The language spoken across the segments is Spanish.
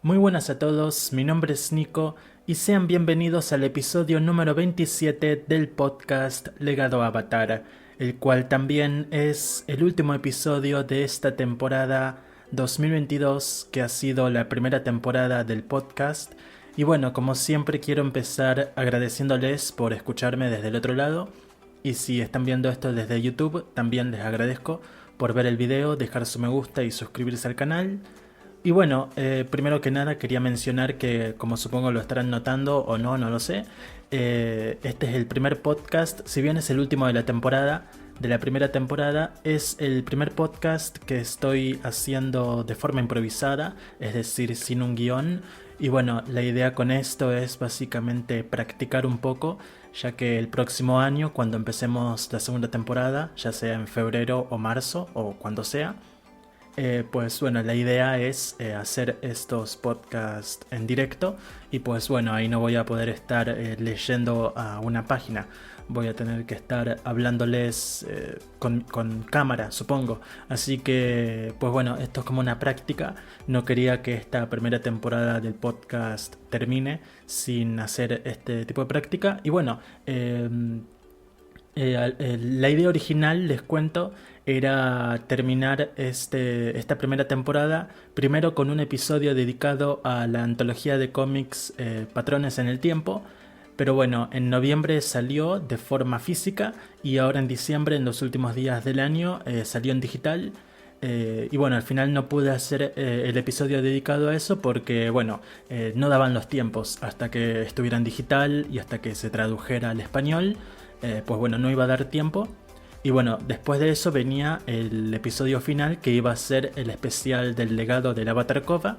Muy buenas a todos, mi nombre es Nico y sean bienvenidos al episodio número 27 del podcast Legado Avatar, el cual también es el último episodio de esta temporada 2022 que ha sido la primera temporada del podcast. Y bueno, como siempre quiero empezar agradeciéndoles por escucharme desde el otro lado, y si están viendo esto desde YouTube también les agradezco por ver el video, dejar su me gusta y suscribirse al canal. Y bueno, primero que nada quería mencionar que, como supongo lo estarán notando o no, no lo sé, este es el primer podcast, si bien es el último de la temporada, de la primera temporada, es el primer podcast que estoy haciendo de forma improvisada, es decir, sin un guión. Y bueno, la idea con esto es básicamente practicar un poco, ya que el próximo año, cuando empecemos la segunda temporada, ya sea en febrero o marzo o cuando sea, pues bueno, la idea es hacer estos podcasts en directo y pues bueno, ahí no voy a poder estar leyendo a una página, voy a tener que estar hablándoles con cámara, supongo. Así que pues bueno, esto es como una práctica, no quería que esta primera temporada del podcast termine sin hacer este tipo de práctica. Y bueno, la idea original, les cuento, era terminar esta primera temporada primero con un episodio dedicado a la antología de cómics Patrones en el Tiempo. Pero bueno, en noviembre salió de forma física y ahora en diciembre, en los últimos días del año, salió en digital. Y bueno, al final no pude hacer el episodio dedicado a eso porque, bueno, no daban los tiempos hasta que estuviera en digital y hasta que se tradujera al español. Pues bueno, no iba a dar tiempo. Y bueno, después de eso venía el episodio final, que iba a ser el especial del legado del Avatar Kova.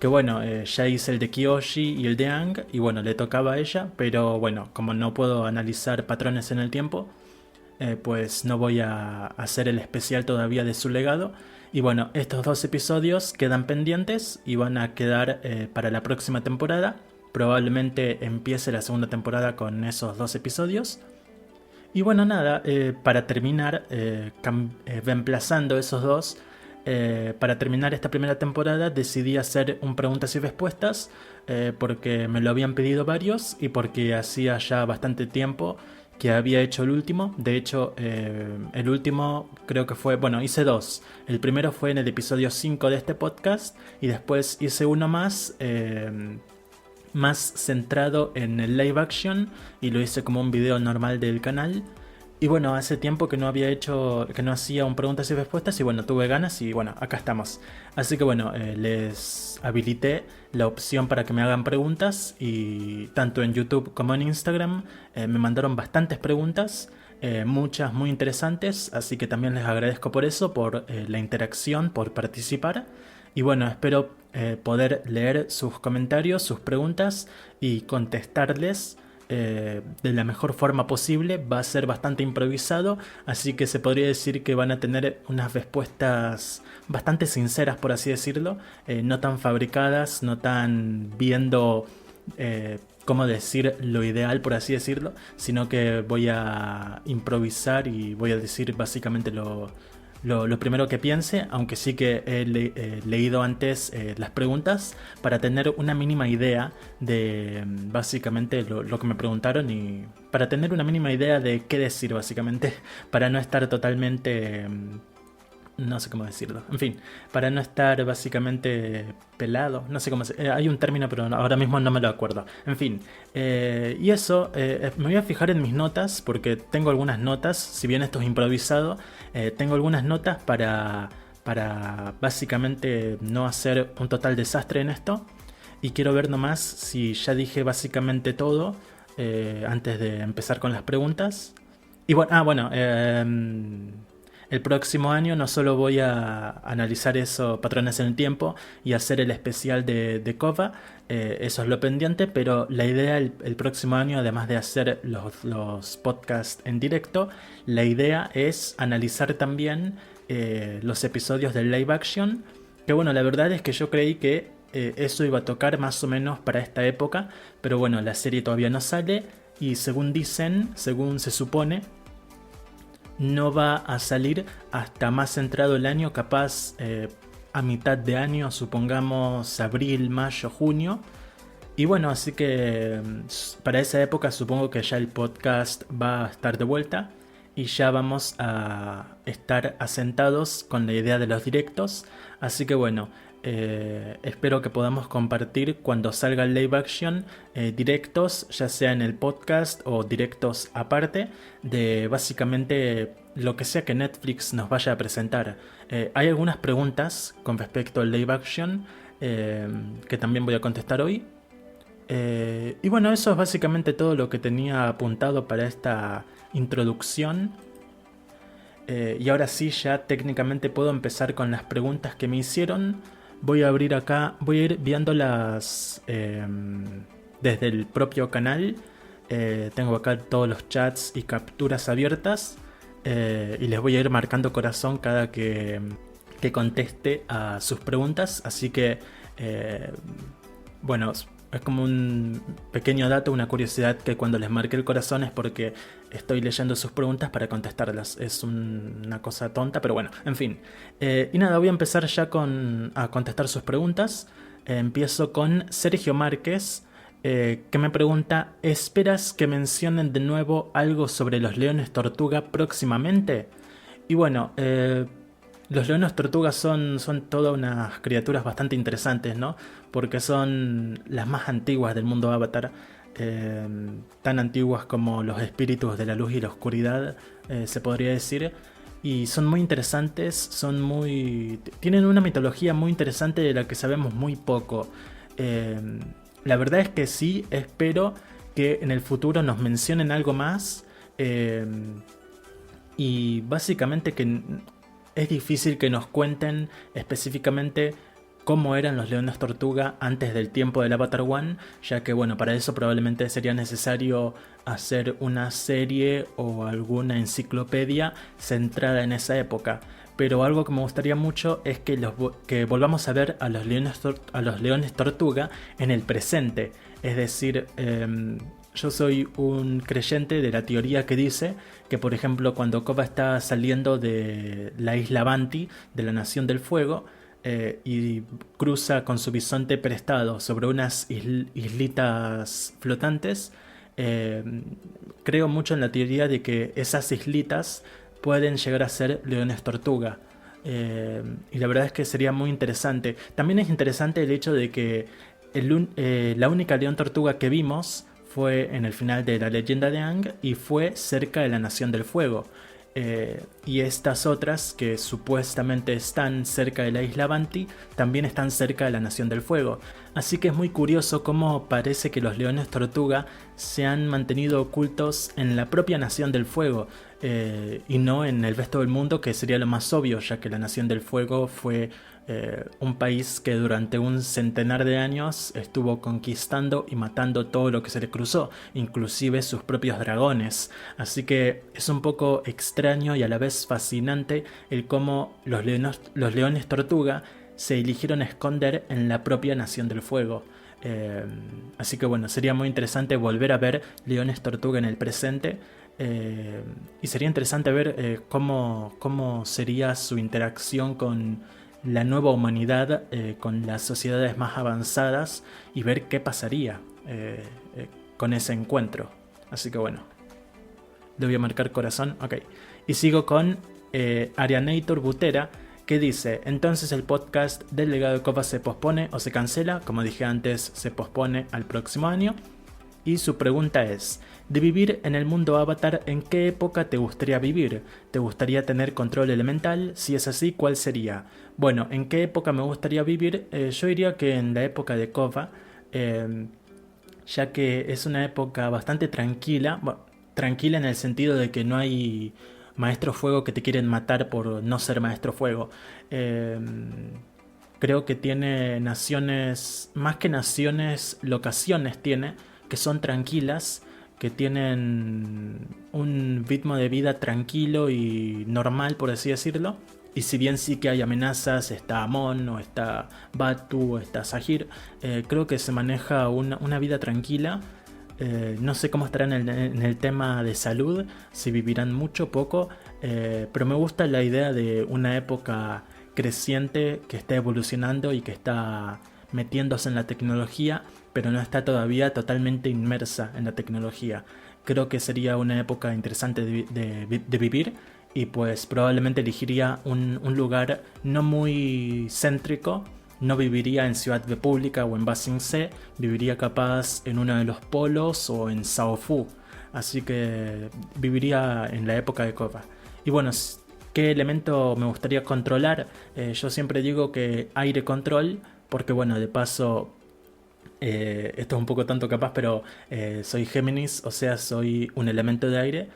Que bueno, ya hice el de Kyoshi y el de Aang, y bueno, le tocaba a ella. Pero bueno, como no puedo analizar patrones en el tiempo, pues no voy a hacer el especial todavía de su legado. Y bueno, estos dos episodios quedan pendientes y van a quedar para la próxima temporada. Probablemente empiece la segunda temporada con esos dos episodios. Y bueno, nada, para terminar, reemplazando esos dos, para terminar esta primera temporada decidí hacer un preguntas y respuestas, porque me lo habían pedido varios y porque hacía ya bastante tiempo que había hecho el último. De hecho, el último creo que fue, bueno, hice dos. El primero fue en el episodio 5 de este podcast y después hice uno más centrado en el live action y lo hice como un video normal del canal. Y bueno, hace tiempo que no hacía un preguntas y respuestas y bueno, tuve ganas y bueno, acá estamos. Así que bueno, les habilité la opción para que me hagan preguntas y tanto en YouTube como en Instagram me mandaron bastantes preguntas, muchas muy interesantes, así que también les agradezco por eso, por la interacción, por participar. Y bueno, espero poder leer sus comentarios, sus preguntas y contestarles de la mejor forma posible. Va a ser bastante improvisado, así que se podría decir que van a tener unas respuestas bastante sinceras, por así decirlo, no tan fabricadas, no tan viendo cómo decir lo ideal, por así decirlo, sino que voy a improvisar y voy a decir básicamente lo primero que piense, aunque sí que he leído antes las preguntas para tener una mínima idea de básicamente lo que me preguntaron y para tener una mínima idea de qué decir básicamente, para no estar totalmente... no sé cómo decirlo. En fin, para no estar básicamente pelado. No sé cómo hay un término, pero ahora mismo no me lo acuerdo. En fin, y eso, me voy a fijar en mis notas, porque tengo algunas notas, si bien esto es improvisado, tengo algunas notas para básicamente no hacer un total desastre en esto. Y quiero ver nomás si ya dije básicamente todo antes de empezar con las preguntas. Y bueno, el próximo año no solo voy a analizar eso, patrones en el tiempo, y hacer el especial de Kova, eso es lo pendiente, pero la idea el próximo año, además de hacer los podcasts en directo, la idea es analizar también los episodios del live action, que bueno, la verdad es que yo creí que eso iba a tocar más o menos para esta época, pero bueno, la serie todavía no sale, y según dicen, según se supone, no va a salir hasta más entrado el año, capaz a mitad de año, supongamos abril, mayo, junio. Y bueno, así que para esa época supongo que ya el podcast va a estar de vuelta y ya vamos a estar asentados con la idea de los directos. Así que bueno, espero que podamos compartir cuando salga el live action directos, ya sea en el podcast o directos aparte, de básicamente lo que sea que Netflix nos vaya a presentar. Hay algunas preguntas con respecto al live action que también voy a contestar hoy. Y bueno, eso es básicamente todo lo que tenía apuntado para esta introducción. Y ahora sí, ya técnicamente puedo empezar con las preguntas que me hicieron. Voy a abrir acá, voy a ir viéndolas desde el propio canal. Tengo acá todos los chats y capturas abiertas. Y les voy a ir marcando corazón cada que conteste a sus preguntas. Así que, bueno, es como un pequeño dato, una curiosidad, que cuando les marqué el corazón es porque estoy leyendo sus preguntas para contestarlas. Es una cosa tonta, pero bueno, en fin. Y nada, voy a empezar ya a contestar sus preguntas. Empiezo con Sergio Márquez, que me pregunta: ¿esperas que mencionen de nuevo algo sobre los leones tortuga próximamente? Y bueno, los leones tortugas son todas unas criaturas bastante interesantes, ¿no? Porque son las más antiguas del mundo Avatar. Tan antiguas como los espíritus de la luz y la oscuridad, se podría decir. Y son muy interesantes, tienen una mitología muy interesante de la que sabemos muy poco. La verdad es que sí, espero que en el futuro nos mencionen algo más. Y básicamente que es difícil que nos cuenten específicamente cómo eran los leones tortuga antes del tiempo del Avatar One, ya que bueno, para eso probablemente sería necesario hacer una serie o alguna enciclopedia centrada en esa época. Pero algo que me gustaría mucho es que volvamos a ver a los leones tortuga en el presente. Es decir, yo soy un creyente de la teoría que dice que, por ejemplo, cuando Koba está saliendo de la isla Banti, de la Nación del Fuego, y cruza con su bisonte prestado sobre unas islitas flotantes, creo mucho en la teoría de que esas islitas pueden llegar a ser leones tortuga. Y la verdad es que sería muy interesante. También es interesante el hecho de que la única león tortuga que vimos fue en el final de la leyenda de Aang y fue cerca de la Nación del Fuego. Y estas otras, que supuestamente están cerca de la isla Banti, también están cerca de la Nación del Fuego. Así que es muy curioso cómo parece que los leones tortuga se han mantenido ocultos en la propia Nación del Fuego, y no en el resto del mundo, que sería lo más obvio, ya que la Nación del Fuego fue un país que durante un centenar de años estuvo conquistando y matando todo lo que se le cruzó, inclusive sus propios dragones. Así que es un poco extraño y a la vez fascinante el cómo los leones tortuga se eligieron esconder en la propia Nación del Fuego. Así que bueno, sería muy interesante volver a ver leones tortuga en el presente. Y sería interesante ver cómo sería su interacción con la nueva humanidad, con las sociedades más avanzadas, y ver qué pasaría con ese encuentro. Así que bueno, le voy a marcar corazón. Ok. Y sigo con Arianator Butera, que dice: entonces el podcast del legado de Koba se pospone o se cancela. Como dije antes, se pospone al próximo año. Y su pregunta es: de vivir en el mundo Avatar, ¿en qué época te gustaría vivir? ¿Te gustaría tener control elemental? Si es así, ¿cuál sería? Bueno, ¿en qué época me gustaría vivir? Yo diría que en la época de Koba, ya que es una época bastante tranquila. Bueno, tranquila en el sentido de que no hay maestro fuego que te quieren matar por no ser maestro fuego. Creo que tiene naciones, más que naciones, locaciones tiene, que son tranquilas, que tienen un ritmo de vida tranquilo y normal, por así decirlo. Y si bien sí que hay amenazas, está Amon, o está Batu, o está Sahir, creo que se maneja una vida tranquila. No sé cómo estarán en el tema de salud, si vivirán mucho o poco, pero me gusta la idea de una época creciente, que está evolucionando y que está metiéndose en la tecnología, pero no está todavía totalmente inmersa en la tecnología. Creo que sería una época interesante de vivir y pues probablemente elegiría un lugar no muy céntrico. No viviría en Ciudad República o en Ba Sing Se, viviría capaz en uno de los polos o en Sao Fu. Así que viviría en la época de Korra. Y bueno, ¿qué elemento me gustaría controlar? Yo siempre digo que aire control, porque bueno, de paso, esto es un poco tanto capaz, pero soy Géminis, o sea, soy un elemento de aire.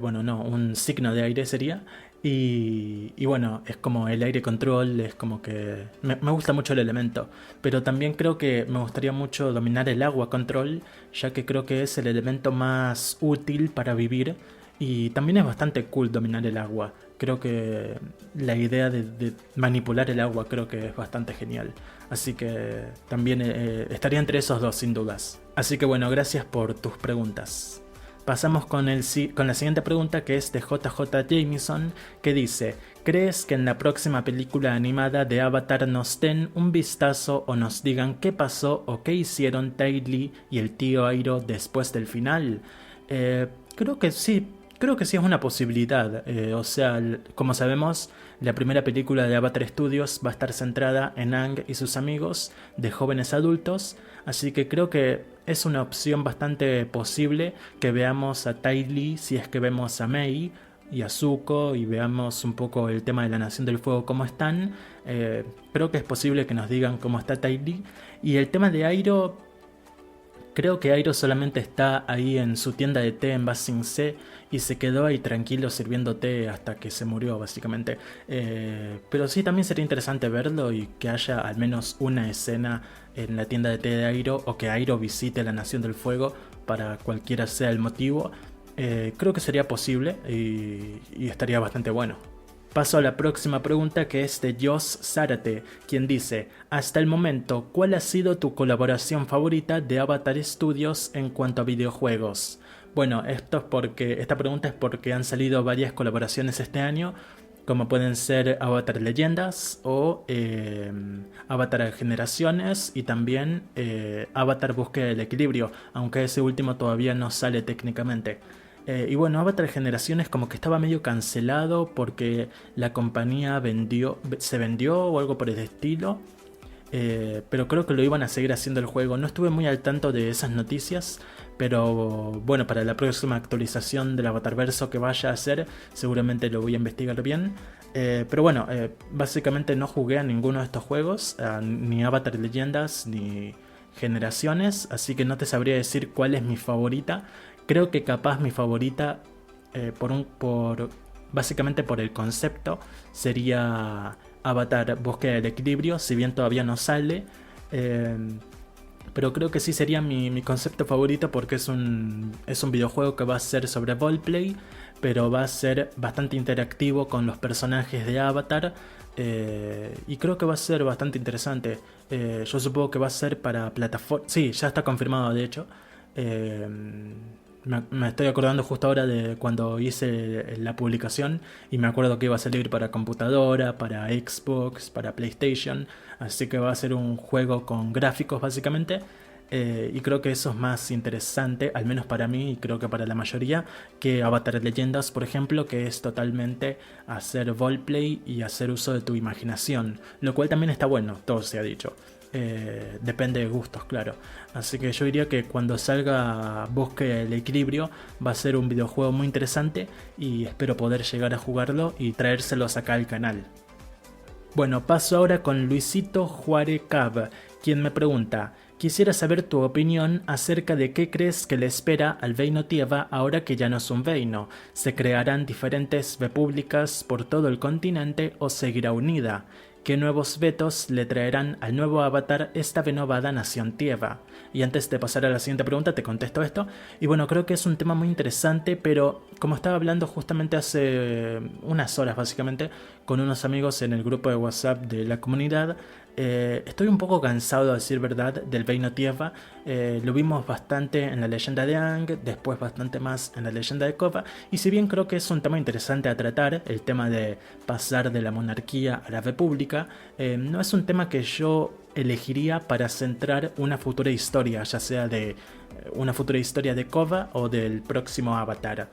Bueno, no, un signo de aire sería. Y bueno, es como el aire control, es como que me gusta mucho el elemento. Pero también creo que me gustaría mucho dominar el agua control, ya que creo que es el elemento más útil para vivir. Y también es bastante cool dominar el agua. Creo que la idea de manipular el agua creo que es bastante genial. Así que también estaría entre esos dos sin dudas. Así que bueno, gracias por tus preguntas. Pasamos con la siguiente pregunta, que es de JJ Jameson, que dice: ¿crees que en la próxima película animada de Avatar nos den un vistazo o nos digan qué pasó o qué hicieron Ty Lee y el tío Airo después del final? Creo que sí. Creo que sí es una posibilidad. O sea, como sabemos, la primera película de Avatar Studios va a estar centrada en Aang y sus amigos de jóvenes adultos. Así que creo que es una opción bastante posible que veamos a Ty Lee si es que vemos a Mei y a Zuko y veamos un poco el tema de la Nación del Fuego cómo están. Creo que es posible que nos digan cómo está Ty Lee. Y el tema de Airo, creo que Airo solamente está ahí en su tienda de té en Ba Sing Se y se quedó ahí tranquilo sirviendo té hasta que se murió básicamente. Pero sí, también sería interesante verlo y que haya al menos una escena en la tienda de té de Airo, o que Airo visite la Nación del Fuego para cualquiera sea el motivo. Creo que sería posible y estaría bastante bueno. Paso a la próxima pregunta, que es de Jos Zárate, quien dice: hasta el momento, ¿cuál ha sido tu colaboración favorita de Avatar Studios en cuanto a videojuegos? Bueno, esta pregunta es porque han salido varias colaboraciones este año, como pueden ser Avatar Leyendas o Avatar Generaciones, y también Avatar Búsqueda del Equilibrio, aunque ese último todavía no sale técnicamente. Y bueno, Avatar Generaciones como que estaba medio cancelado porque la compañía se vendió o algo por el estilo. Pero creo que lo iban a seguir haciendo el juego. No estuve muy al tanto de esas noticias, pero bueno, para la próxima actualización del Avatarverso que vaya a hacer, seguramente lo voy a investigar bien. Pero bueno, básicamente no jugué a ninguno de estos juegos, ni Avatar Leyendas ni Generaciones, así que no te sabría decir cuál es mi favorita. Creo que capaz mi favorita, básicamente por el concepto, sería Avatar Búsqueda del Equilibrio, si bien todavía no sale. Pero creo que sí sería mi concepto favorito, porque es un videojuego que va a ser sobre roleplay, pero va a ser bastante interactivo con los personajes de Avatar. Y creo que va a ser bastante interesante. Yo supongo que va a ser para plataforma. Sí, ya está confirmado de hecho. Me estoy acordando justo ahora de cuando hice la publicación, y me acuerdo que iba a salir para computadora, para Xbox, para PlayStation, así que va a ser un juego con gráficos básicamente. Y creo que eso es más interesante, al menos para mí y creo que para la mayoría, que Avatar Leyendas, por ejemplo, que es totalmente hacer roleplay y hacer uso de tu imaginación, lo cual también está bueno, todo se ha dicho. Depende de gustos, claro. Así que yo diría que cuando salga Búsqueda del Equilibrio va a ser un videojuego muy interesante, y espero poder llegar a jugarlo y traérselos acá al canal. Bueno, paso ahora con Luisito Juárez Cab, quien me pregunta: quisiera saber tu opinión acerca de qué crees que le espera al Reino Tierra ahora que ya no es un reino. ¿Se crearán diferentes repúblicas por todo el continente o seguirá unida? qué nuevos vetos le traerán al nuevo avatar esta renovada nación Tieva. Y antes de pasar a la siguiente pregunta te contesto esto. Y bueno, creo que es un tema muy interesante, pero como estaba hablando justamente hace unas horas básicamente con unos amigos en el grupo de WhatsApp de la comunidad, estoy un poco cansado, a decir verdad, del Reino Tieva. Lo vimos bastante en la leyenda de Aang, después bastante más en la leyenda de Korra, y si bien creo que es un tema interesante a tratar, el tema de pasar de la monarquía a la república, no es un tema que yo elegiría para centrar una futura historia, ya sea de una futura historia de Korra o del próximo Avatar.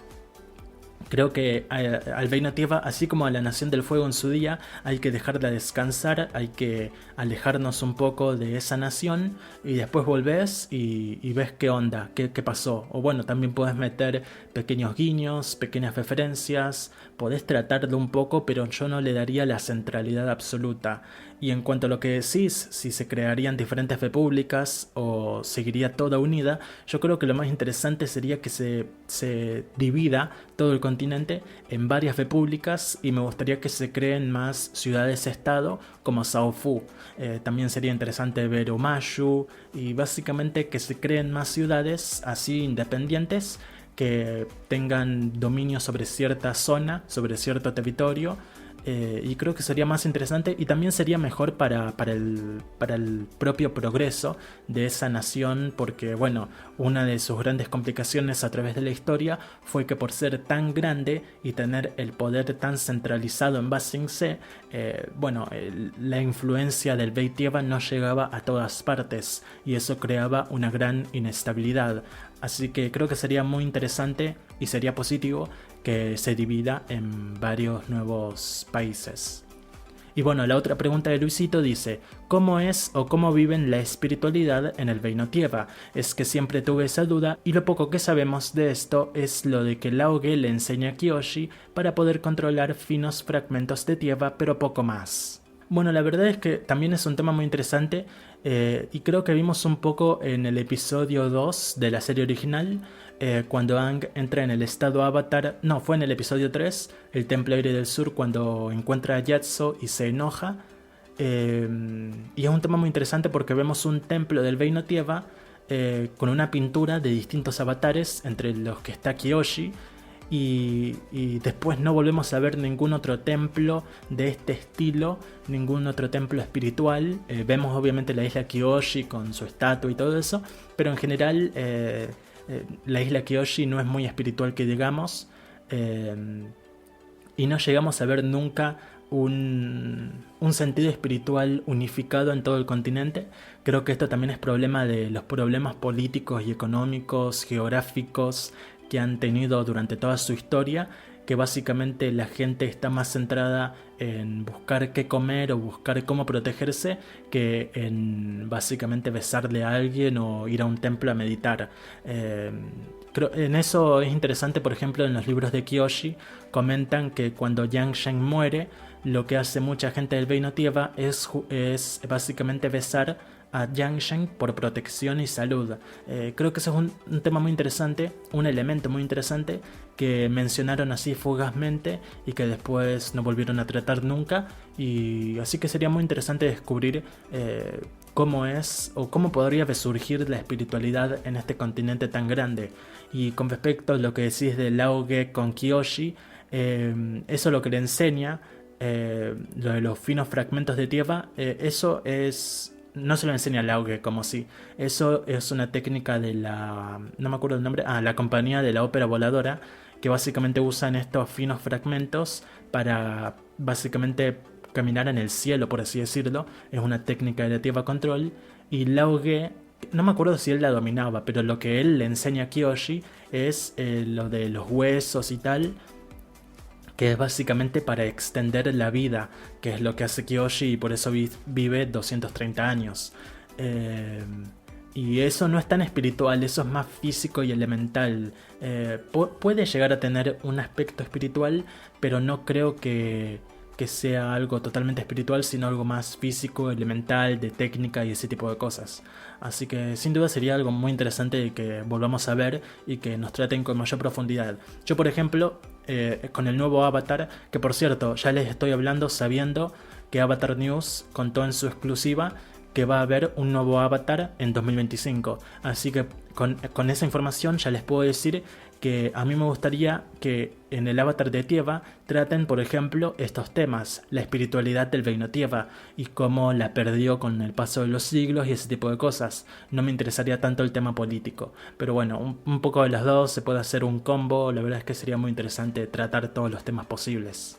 Creo que al Reino Tieva, así como a la Nación del Fuego en su día, hay que dejarla descansar, hay que alejarnos un poco de esa nación y después volvés y ves qué onda, qué pasó. O bueno, también podés meter pequeños guiños, pequeñas referencias, podés tratarlo un poco, pero yo no le daría la centralidad absoluta. Y en cuanto a lo que decís, si se crearían diferentes repúblicas o seguiría toda unida, yo creo que lo más interesante sería que se divida todo el continente en varias repúblicas y me gustaría que se creen más ciudades-estado como Sao Fu. También sería interesante ver Omashu y básicamente que se creen más ciudades así independientes que tengan dominio sobre cierta zona, sobre cierto territorio. Y creo que sería más interesante y también sería mejor para el propio progreso de esa nación, porque bueno, una de sus grandes complicaciones a través de la historia fue que por ser tan grande y tener el poder tan centralizado en Ba Sing Se, la influencia del Rey Tieva no llegaba a todas partes y eso creaba una gran inestabilidad. Así que creo que sería muy interesante y sería positivo que se divida en varios nuevos países. Y bueno, la otra pregunta de Luisito dice: ¿cómo es o cómo viven la espiritualidad en el Reino Tieva? Es que siempre tuve esa duda y lo poco que sabemos de esto es lo de que Laoge le enseña a Kyoshi para poder controlar finos fragmentos de Tieva, pero poco más. Bueno, la verdad es que también es un tema muy interesante y creo que vimos un poco en el episodio 2 de la serie original, cuando Aang entra en el estado avatar. No, fue en el episodio 3, el Templo Aire del Sur, cuando encuentra a Yatso y se enoja. Y es un tema muy interesante porque vemos un templo del Reino Tieva con una pintura de distintos avatares, entre los que está Kyoshi. Y después no volvemos a ver ningún otro templo de este estilo, ningún otro templo espiritual. Vemos obviamente la isla Kyoshi con su estatua y todo eso, pero en general la isla Kyoshi no es muy espiritual que digamos, y no llegamos a ver nunca un sentido espiritual unificado en todo el continente. Creo que esto también es problema de los problemas políticos y económicos, geográficos que han tenido durante toda su historia, que básicamente la gente está más centrada en buscar qué comer o buscar cómo protegerse que en básicamente besarle a alguien o ir a un templo a meditar. En eso es interesante, por ejemplo, en los libros de Kyoshi comentan que cuando Yang Shen muere, lo que hace mucha gente del Reino Tieva es básicamente besar a Yang Shen por protección y salud. Creo que eso es un tema muy interesante, un elemento muy interesante que mencionaron así fugazmente y que después no volvieron a tratar nunca, y así que sería muy interesante descubrir cómo es o cómo podría resurgir la espiritualidad en este continente tan grande. Y con respecto a lo que decís de Laoge con Kyoshi, eso lo que le enseña, lo de los finos fragmentos de tierra, eso es... No se lo enseña a Laoge como si. Eso es una técnica de la... No me acuerdo el nombre. La compañía de la ópera voladora, que básicamente usan estos finos fragmentos para básicamente caminar en el cielo, por así decirlo. Es una técnica de la Tierra Control. Y Laoge, no me acuerdo si él la dominaba, pero lo que él le enseña a Kyoshi es lo de los huesos y tal, que es básicamente para extender la vida, que es lo que hace Kyoshi y por eso vive 230 años. Y eso no es tan espiritual, eso es más físico y elemental. Puede llegar a tener un aspecto espiritual, pero no creo que sea algo totalmente espiritual, sino algo más físico, elemental, de técnica y ese tipo de cosas. Así que sin duda sería algo muy interesante que volvamos a ver y que nos traten con mayor profundidad. Yo, por ejemplo, con el nuevo Avatar, que por cierto ya les estoy hablando sabiendo que Avatar News contó en su exclusiva que va a haber un nuevo Avatar en 2025. Así que con esa información ya les puedo decir que a mí me gustaría que en el Avatar de Tieva traten, por ejemplo, estos temas, la espiritualidad del Reino Tieva y cómo la perdió con el paso de los siglos y ese tipo de cosas. No me interesaría tanto el tema político, pero bueno, un poco de las dos, se puede hacer un combo, la verdad es que sería muy interesante tratar todos los temas posibles.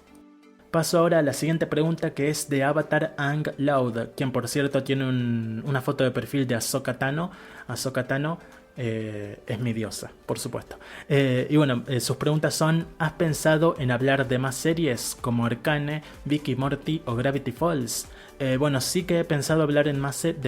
Paso ahora a la siguiente pregunta, que es de Avatar Ang Loud, quien por cierto tiene una foto de perfil de Ahsoka Tano. Ahsoka Tano es mi diosa, por supuesto. Y bueno, sus preguntas son: ¿has pensado en hablar de más series como Arcane, Rick y Morty o Gravity Falls? Bueno, sí que he pensado hablar de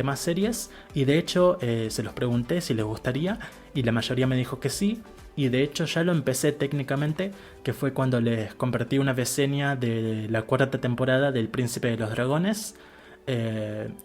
más series, y de hecho se los pregunté si les gustaría y la mayoría me dijo que sí. Y de hecho ya lo empecé técnicamente, que fue cuando les compartí una reseña de la cuarta temporada del Príncipe de los Dragones.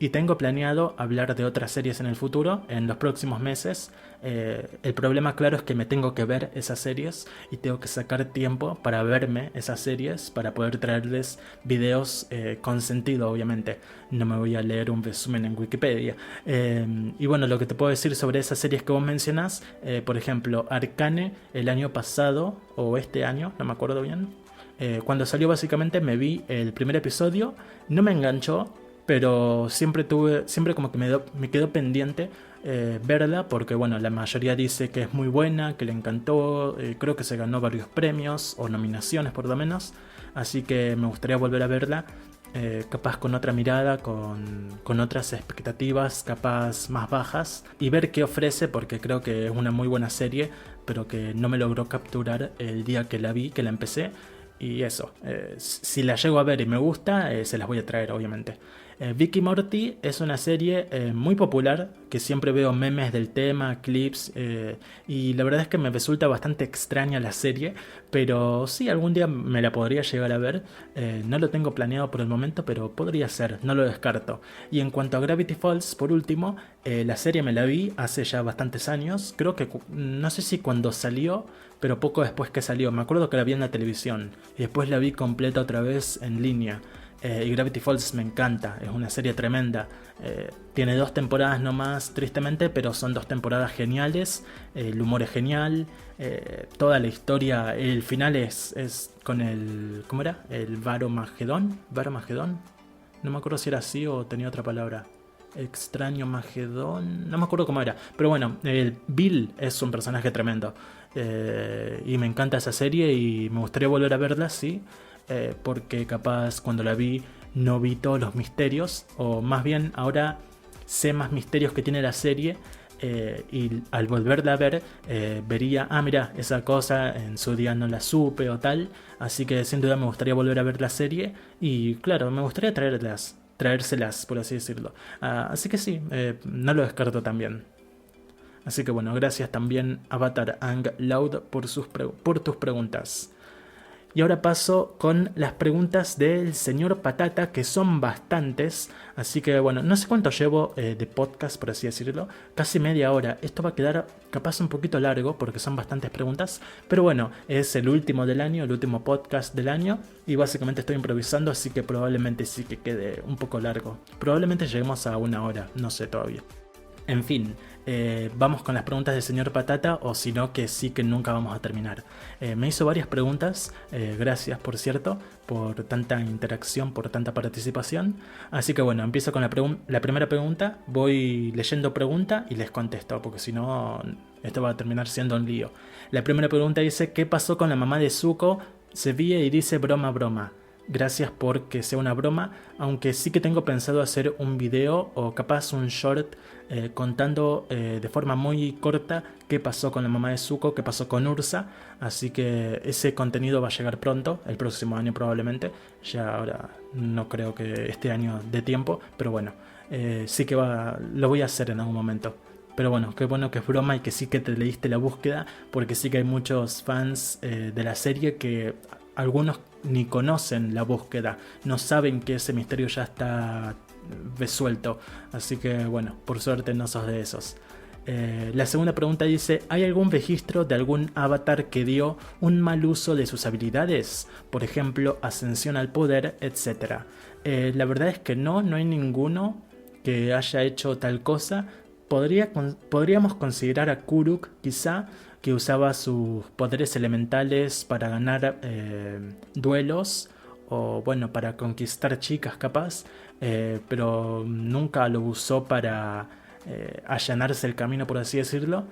Y tengo planeado hablar de otras series en el futuro, en los próximos meses. El problema, claro, es que me tengo que ver esas series y tengo que sacar tiempo para verme esas series, para poder traerles videos con sentido, obviamente. No me voy a leer un resumen en Wikipedia. Y bueno, lo que te puedo decir sobre esas series que vos mencionás, por ejemplo, Arcane, el año pasado, o este año, no me acuerdo bien. Cuando salió, básicamente me vi el primer episodio, no me enganchó, pero siempre como que me quedó pendiente verla, porque bueno, la mayoría dice que es muy buena, que le encantó, creo que se ganó varios premios o nominaciones por lo menos, así que me gustaría volver a verla, capaz con otra mirada, con otras expectativas, capaz más bajas, y ver qué ofrece, porque creo que es una muy buena serie, pero que no me logró capturar el día que la vi, que la empecé. Y eso, si la llego a ver y me gusta, se las voy a traer, obviamente. Rick y Morty es una serie muy popular, que siempre veo memes del tema, clips, y la verdad es que me resulta bastante extraña la serie, pero sí, algún día me la podría llegar a ver. No lo tengo planeado por el momento, pero podría ser, no lo descarto. Y en cuanto a Gravity Falls, por último, la serie me la vi hace ya bastantes años, creo que no sé si cuando salió, pero poco después que salió. Me acuerdo que la vi en la televisión y después la vi completa otra vez en línea. Y Gravity Falls me encanta, es una serie tremenda. Tiene 2 temporadas nomás, tristemente, pero son 2 temporadas geniales. El humor es genial, toda la historia, el final es con el... ¿Cómo era? El Varomagedón. ¿Varomagedón? No me acuerdo si era así o tenía otra palabra. Extraño Magedón, no me acuerdo cómo era, pero bueno, el Bill es un personaje tremendo, y me encanta esa serie y me gustaría volver a verla, sí, porque capaz cuando la vi no vi todos los misterios, o más bien ahora sé más misterios que tiene la serie, y al volverla a ver vería, mira, esa cosa en su día no la supe o tal, así que sin duda me gustaría volver a ver la serie y claro, me gustaría traérselas, por así decirlo. Así que sí, no lo descarto también. Así que bueno, gracias también Avatar Ang Loud por tus preguntas. Y ahora paso con las preguntas del señor Patata, que son bastantes. Así que bueno, no sé cuánto llevo de podcast, por así decirlo. Casi media hora. Esto va a quedar capaz un poquito largo porque son bastantes preguntas. Pero bueno, es el último del año, el último podcast del año. Y básicamente estoy improvisando, así que probablemente sí que quede un poco largo. Probablemente lleguemos a 1 hora, no sé todavía. En fin, vamos con las preguntas del señor Patata, o si no, que sí que nunca vamos a terminar. Me hizo varias preguntas, gracias por cierto, por tanta interacción, por tanta participación. Así que bueno, empiezo con la primera pregunta, voy leyendo pregunta y les contesto, porque si no, esto va a terminar siendo un lío. La primera pregunta dice: ¿qué pasó con la mamá de Zuko? Se ríe y dice broma, broma. Gracias por que sea una broma, aunque sí que tengo pensado hacer un video o capaz un short contando de forma muy corta qué pasó con la mamá de Zuko, qué pasó con Ursa, así que ese contenido va a llegar pronto, el próximo año probablemente, ya ahora no creo que este año dé tiempo, pero bueno, sí que lo voy a hacer en algún momento. Pero bueno, qué bueno que es broma y que sí que te leíste la búsqueda, porque sí que hay muchos fans de la serie que algunos ni conocen la búsqueda, no saben que ese misterio ya está resuelto, así que bueno, por suerte no sos de esos. La segunda pregunta dice, ¿hay algún registro de algún avatar que dio un mal uso de sus habilidades? Por ejemplo, ascensión al poder, etc. La verdad es que no hay ninguno que haya hecho tal cosa. Podríamos considerar a Kuruk, quizá, que usaba sus poderes elementales para ganar duelos o bueno, para conquistar chicas capaz, pero nunca lo usó para allanarse el camino, por así decirlo.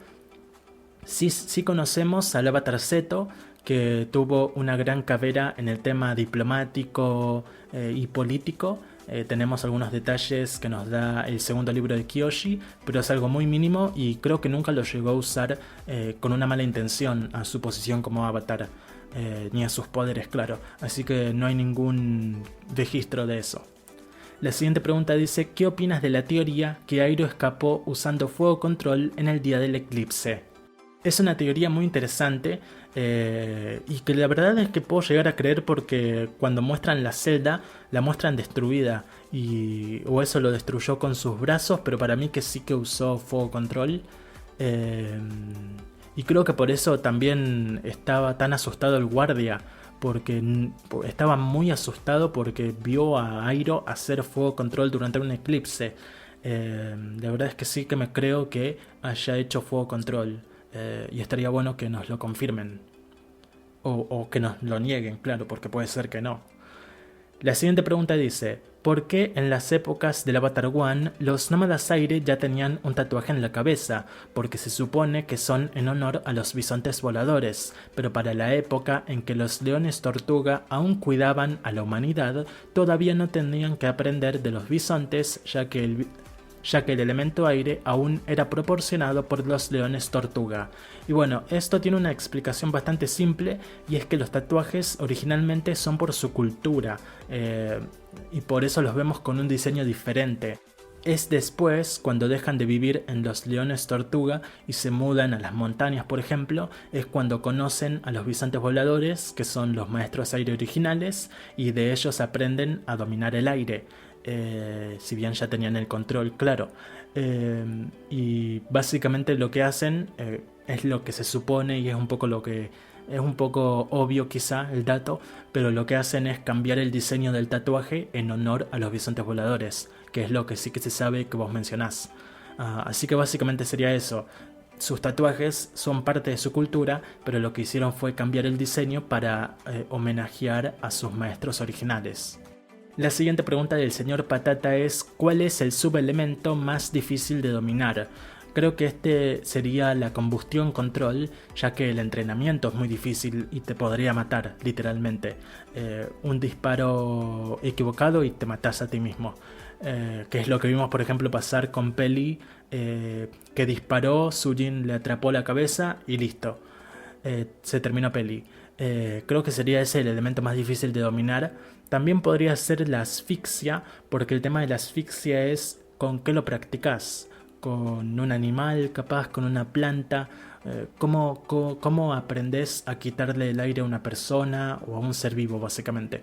Sí conocemos al Avatar Zeto, que tuvo una gran carrera en el tema diplomático y político. Tenemos algunos detalles que nos da el segundo libro de Kyoshi, pero es algo muy mínimo y creo que nunca lo llegó a usar con una mala intención a su posición como avatar, ni a sus poderes, claro. Así que no hay ningún registro de eso. La siguiente pregunta dice, ¿qué opinas de la teoría que Airo escapó usando fuego control en el día del eclipse? Es una teoría muy interesante y que la verdad es que puedo llegar a creer porque cuando muestran la celda, la muestran destruida o eso lo destruyó con sus brazos, pero para mí que sí que usó fuego control. Y creo que por eso también estaba tan asustado el guardia, porque estaba muy asustado porque vio a Airo hacer fuego control durante un eclipse. La verdad es que sí que me creo que haya hecho fuego control. Y estaría bueno que nos lo confirmen. O que nos lo nieguen, claro, porque puede ser que no. La siguiente pregunta dice, ¿por qué en las épocas del Avatar One los nómadas aire ya tenían un tatuaje en la cabeza? Porque se supone que son en honor a los bisontes voladores, pero para la época en que los leones tortuga aún cuidaban a la humanidad, todavía no tenían que aprender de los bisontes, ya que el elemento aire aún era proporcionado por los leones tortuga. Y bueno, esto tiene una explicación bastante simple, y es que los tatuajes originalmente son por su cultura, y por eso los vemos con un diseño diferente. Es después, cuando dejan de vivir en los leones tortuga y se mudan a las montañas, por ejemplo, es cuando conocen a los bisontes voladores, que son los maestros aire originales, y de ellos aprenden a dominar el aire. Si bien ya tenían el control, claro. Y básicamente lo que hacen es lo que se supone, y es un poco lo que es un poco obvio quizá el dato, pero lo que hacen es cambiar el diseño del tatuaje en honor a los bisontes voladores, que es lo que sí que se sabe que vos mencionás. Así que básicamente sería eso. Sus tatuajes son parte de su cultura, pero lo que hicieron fue cambiar el diseño para homenajear a sus maestros originales. La siguiente pregunta del señor Patata es, ¿cuál es el subelemento más difícil de dominar? Creo que este sería la combustión control, ya que el entrenamiento es muy difícil y te podría matar, literalmente. Un disparo equivocado y te matas a ti mismo. Que es lo que vimos, por ejemplo, pasar con Peli, que disparó, Sujin le atrapó la cabeza y listo. Se terminó Peli. Creo que sería ese el elemento más difícil de dominar. También podría ser la asfixia, porque el tema de la asfixia es con qué lo practicas. Con un animal, capaz, con una planta. ¿Cómo aprendes a quitarle el aire a una persona o a un ser vivo, básicamente?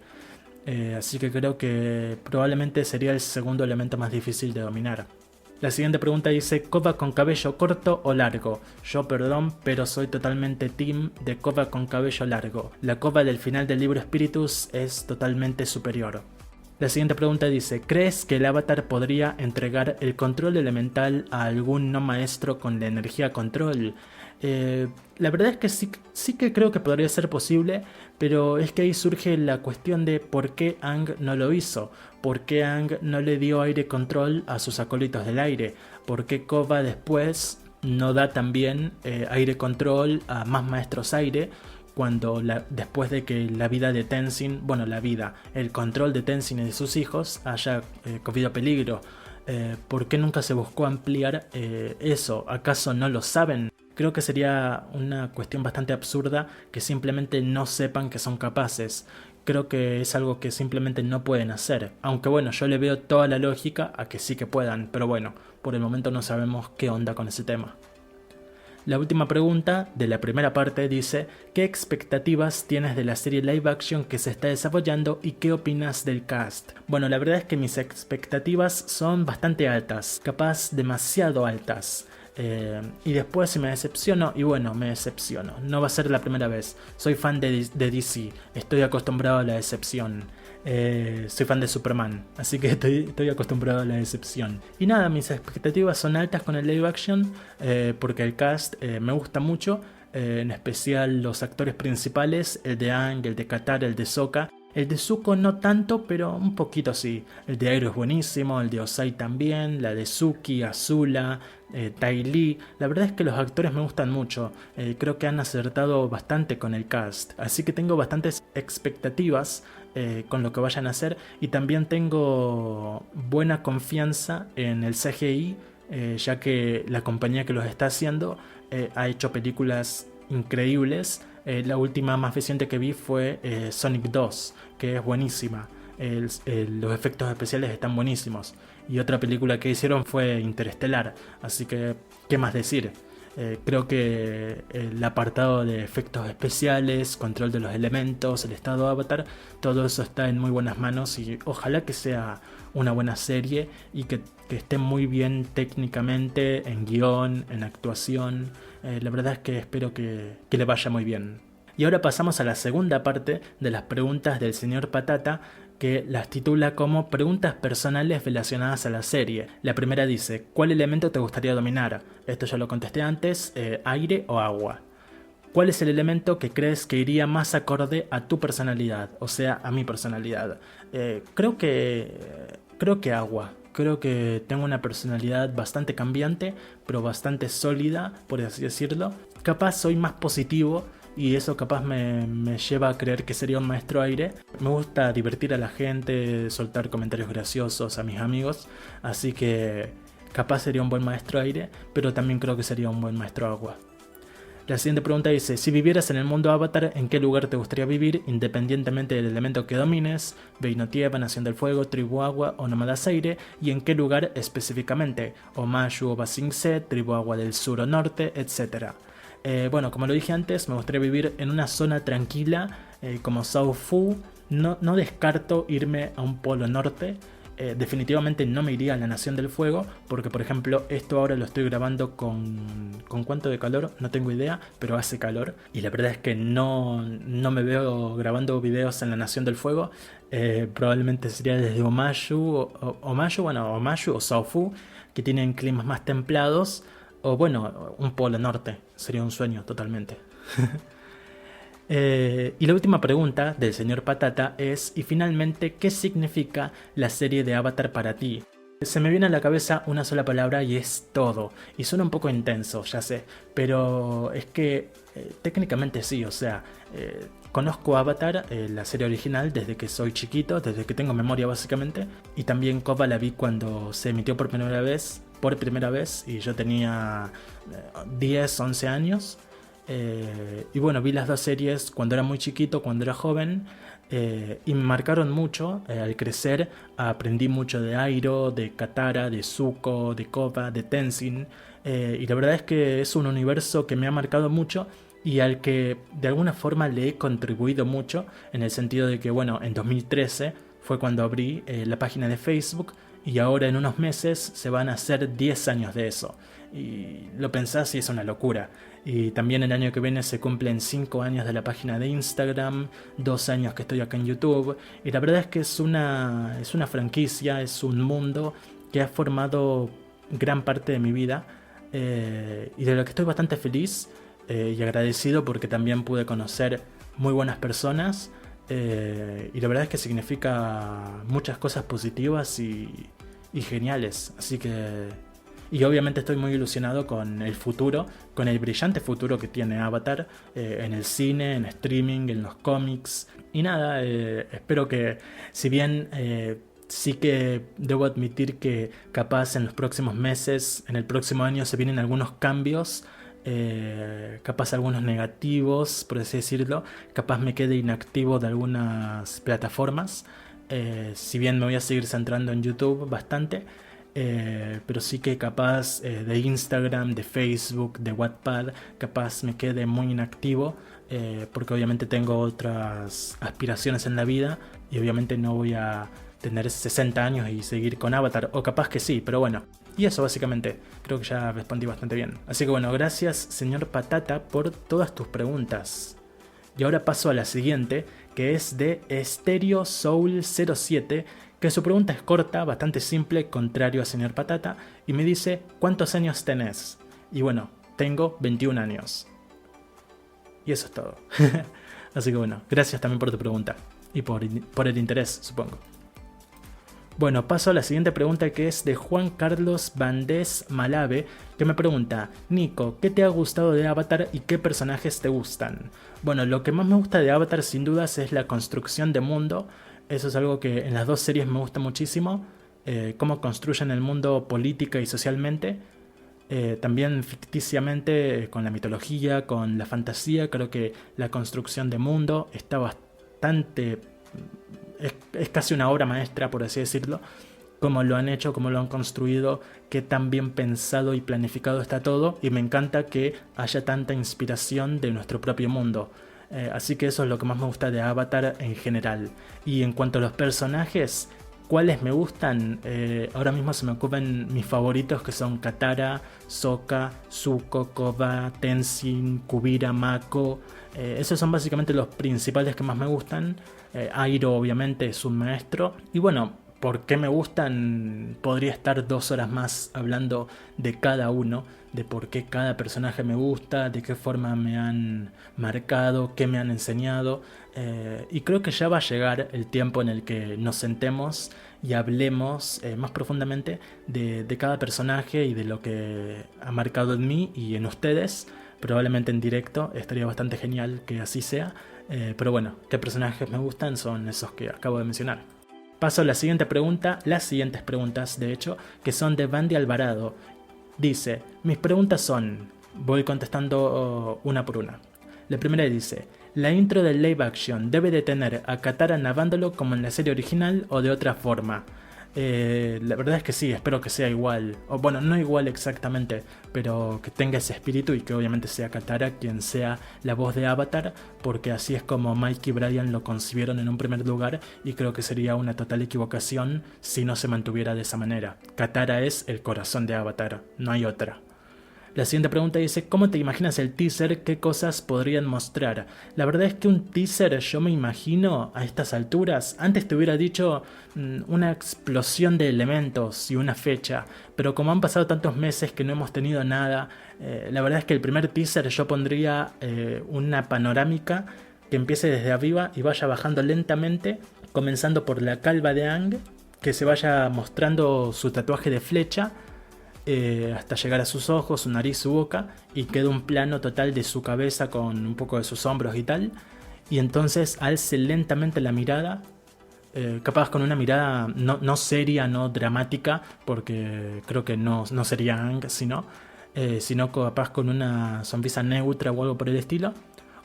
Así que creo que probablemente sería el segundo elemento más difícil de dominar. La siguiente pregunta dice, ¿coba con cabello corto o largo? Yo perdón, pero soy totalmente team de coba con cabello largo. La coba del final del libro Spiritus es totalmente superior. La siguiente pregunta dice, ¿crees que el avatar podría entregar el control elemental a algún no maestro con la energía control? La verdad es que sí que creo que podría ser posible, pero es que ahí surge la cuestión de por qué Aang no lo hizo, por qué Aang no le dio aire control a sus acólitos del aire, por qué Koba después no da también aire control a más maestros aire, cuando después de que la vida de Tenzin, el control de Tenzin y de sus hijos haya corrido peligro. ¿Por qué nunca se buscó ampliar eso? ¿Acaso no lo saben? Creo que sería una cuestión bastante absurda que simplemente no sepan que son capaces. Creo que es algo que simplemente no pueden hacer. Aunque bueno, yo le veo toda la lógica a que sí que puedan, pero bueno, por el momento no sabemos qué onda con ese tema. La última pregunta de la primera parte dice, ¿qué expectativas tienes de la serie live action que se está desarrollando y qué opinas del cast? Bueno, la verdad es que mis expectativas son bastante altas, capaz demasiado altas. Y después si me decepciono, y bueno, me decepciono. No va a ser la primera vez. Soy fan de DC, estoy acostumbrado a la decepción. Soy fan de Superman, así que estoy acostumbrado a la decepción. Y nada, mis expectativas son altas con el live action, porque el cast me gusta mucho, en especial los actores principales, el de Aang, el de Katara, el de Sokka. El de Zuko no tanto, pero un poquito sí. El de Airo es buenísimo, el de Osai también, la de Suki, Azula, Ty Lee. La verdad es que los actores me gustan mucho. Creo que han acertado bastante con el cast. Así que tengo bastantes expectativas con lo que vayan a hacer. Y también tengo buena confianza en el CGI, ya que la compañía que los está haciendo ha hecho películas increíbles. La última más reciente que vi fue Sonic 2, que es buenísima. Los efectos especiales están buenísimos. Y otra película que hicieron fue Interestelar, así que, ¿qué más decir? Creo que el apartado de efectos especiales, control de los elementos, el estado Avatar, todo eso está en muy buenas manos y ojalá que sea una buena serie y que esté muy bien técnicamente, en guión, en actuación. La verdad es que espero que le vaya muy bien. Y ahora pasamos a la segunda parte de las preguntas del señor Patata, que las titula como preguntas personales relacionadas a la serie. La primera dice: ¿cuál elemento te gustaría dominar? Esto ya lo contesté antes, aire o agua. ¿Cuál es el elemento que crees que iría más acorde a tu personalidad? O sea, a mi personalidad. Creo que agua. Creo que tengo una personalidad bastante cambiante, pero bastante sólida, por así decirlo. Capaz soy más positivo y eso capaz me lleva a creer que sería un maestro aire. Me gusta divertir a la gente, soltar comentarios graciosos a mis amigos, así que capaz sería un buen maestro aire, pero también creo que sería un buen maestro agua. La siguiente pregunta dice: si vivieras en el mundo Avatar, ¿en qué lugar te gustaría vivir independientemente del elemento que domines? Reino Tierra, Nación del Fuego, Tribu Agua o Nómadas Aire. ¿Y en qué lugar específicamente? Omashu o Ba Sing Se, Tribu Agua del Sur o Norte, etc. Bueno, como lo dije antes, me gustaría vivir en una zona tranquila como Sao Fu. No descarto irme a un polo norte. Definitivamente no me iría a la Nación del Fuego, porque por ejemplo esto ahora lo estoy grabando con cuánto de calor, no tengo idea, pero hace calor y la verdad es que no me veo grabando videos en la Nación del Fuego. Probablemente sería desde Omashu o Sao Fu, que tienen climas más templados, o bueno, un polo norte, sería un sueño totalmente. Y la última pregunta del señor Patata es: y finalmente, ¿qué significa la serie de Avatar para ti? Se me viene a la cabeza una sola palabra y es todo. Y suena un poco intenso, ya sé, pero es que técnicamente sí, o sea, conozco Avatar, la serie original, desde que soy chiquito, desde que tengo memoria básicamente, y también Korra la vi cuando se emitió por primera vez, y yo tenía 10, 11 años. Y bueno, vi las dos series cuando era muy chiquito, cuando era joven, y me marcaron mucho. Al crecer aprendí mucho de Airo, de Katara, de Zuko, de Korra, de Tenzin, y la verdad es que es un universo que me ha marcado mucho y al que de alguna forma le he contribuido mucho, en el sentido de que bueno, en 2013 fue cuando abrí la página de Facebook y ahora en unos meses se van a hacer 10 años de eso. Y lo pensás y es una locura. Y también el año que viene se cumplen 5 años de la página de Instagram, 2 años que estoy acá en YouTube. Y la verdad es que es una franquicia, es un mundo que ha formado gran parte de mi vida. Y de lo que estoy bastante feliz y agradecido, porque también pude conocer muy buenas personas. Y la verdad es que significa muchas cosas positivas y geniales. Así que... Y obviamente estoy muy ilusionado con el futuro, con el brillante futuro que tiene Avatar, en el cine, en streaming, en los cómics. Y nada, espero que, si bien sí que debo admitir que capaz en los próximos meses, en el próximo año se vienen algunos cambios, capaz algunos negativos, por así decirlo, capaz me quede inactivo de algunas plataformas, si bien me voy a seguir centrando en YouTube bastante. Pero sí que capaz de Instagram, de Facebook, de Wattpad, capaz me quede muy inactivo, porque obviamente tengo otras aspiraciones en la vida y obviamente no voy a tener 60 años y seguir con Avatar, o capaz que sí, pero bueno, Y eso básicamente, creo que ya respondí bastante bien. Así que bueno, gracias señor Patata por todas tus preguntas. Y ahora paso a la siguiente, que es de Stereo Soul 07, que su pregunta es corta, bastante simple, contrario a señor Patata, y me dice, ¿cuántos años tenés? Y bueno, tengo 21 años. Y eso es todo. Así que bueno, gracias también por tu pregunta. Y por el interés, supongo. Bueno, paso a la siguiente pregunta, que es de Juan Carlos Bandés Malave, que me pregunta, Nico, ¿qué te ha gustado de Avatar y qué personajes te gustan? Bueno, lo que más me gusta de Avatar sin dudas es la construcción de mundo. Eso es algo que en las dos series me gusta muchísimo. Cómo construyen el mundo política y socialmente. También ficticiamente, con la mitología, con la fantasía. Creo que la construcción de mundo está bastante... Es casi una obra maestra, por así decirlo. Cómo lo han hecho, cómo lo han construido, qué tan bien pensado y planificado está todo. Y me encanta que haya tanta inspiración de nuestro propio mundo. Así que eso es lo que más me gusta de Avatar en general. Y en cuanto a los personajes, ¿cuáles me gustan? Ahora mismo se me ocupan mis favoritos, que son Katara, Sokka, Zuko, Koba, Tenzin, Kubira, Mako. Esos son básicamente los principales que más me gustan. Airo obviamente es un maestro. Y bueno, ¿por qué me gustan? Podría estar 2 horas más hablando de cada uno, de por qué cada personaje me gusta, de qué forma me han marcado, qué me han enseñado. Y creo que ya va a llegar el tiempo en el que nos sentemos y hablemos más profundamente de cada personaje y de lo que ha marcado en mí y en ustedes. Probablemente en directo, estaría bastante genial que así sea. Pero bueno, ¿qué personajes me gustan? Son esos que acabo de mencionar. Paso a la siguiente pregunta, las siguientes preguntas de hecho, que son de Bandy Alvarado. Dice, mis preguntas son, voy contestando una por una. La primera dice, ¿la intro del live action debe de tener a Katara navándolo como en la serie original o de otra forma? La verdad es que sí, espero que sea igual. O bueno, no igual exactamente, pero que tenga ese espíritu y que obviamente sea Katara quien sea la voz de Avatar, porque así es como Mike y Brian lo concibieron en un primer lugar y creo que sería una total equivocación si no se mantuviera de esa manera. Katara es el corazón de Avatar, no hay otra. La siguiente pregunta dice, ¿cómo te imaginas el teaser? ¿Qué cosas podrían mostrar? La verdad es que un teaser yo me imagino a estas alturas, antes te hubiera dicho una explosión de elementos y una fecha, pero como han pasado tantos meses que no hemos tenido nada, la verdad es que el primer teaser yo pondría una panorámica que empiece desde arriba y vaya bajando lentamente, comenzando por la calva de Aang, que se vaya mostrando su tatuaje de flecha, hasta llegar a sus ojos, su nariz, su boca, y queda un plano total de su cabeza con un poco de sus hombros y tal, y entonces alce lentamente la mirada, capaz con una mirada no seria, no dramática, porque creo que no sería Aang, sino capaz con una sonrisa neutra o algo por el estilo,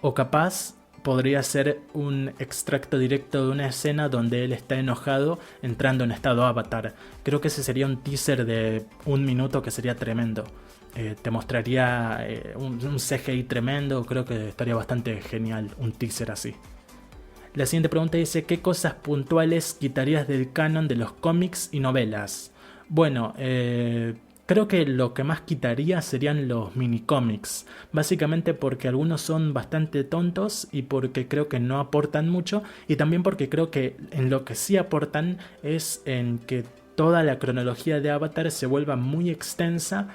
o capaz podría ser un extracto directo de una escena donde él está enojado entrando en estado avatar. Creo que ese sería un teaser de 1 minuto que sería tremendo. Te mostraría un CGI tremendo, creo que estaría bastante genial un teaser así. La siguiente pregunta dice, ¿qué cosas puntuales quitarías del canon de los cómics y novelas? Bueno, creo que lo que más quitaría serían los minicómics, básicamente porque algunos son bastante tontos y porque creo que no aportan mucho, y también porque creo que en lo que sí aportan es en que toda la cronología de Avatar se vuelva muy extensa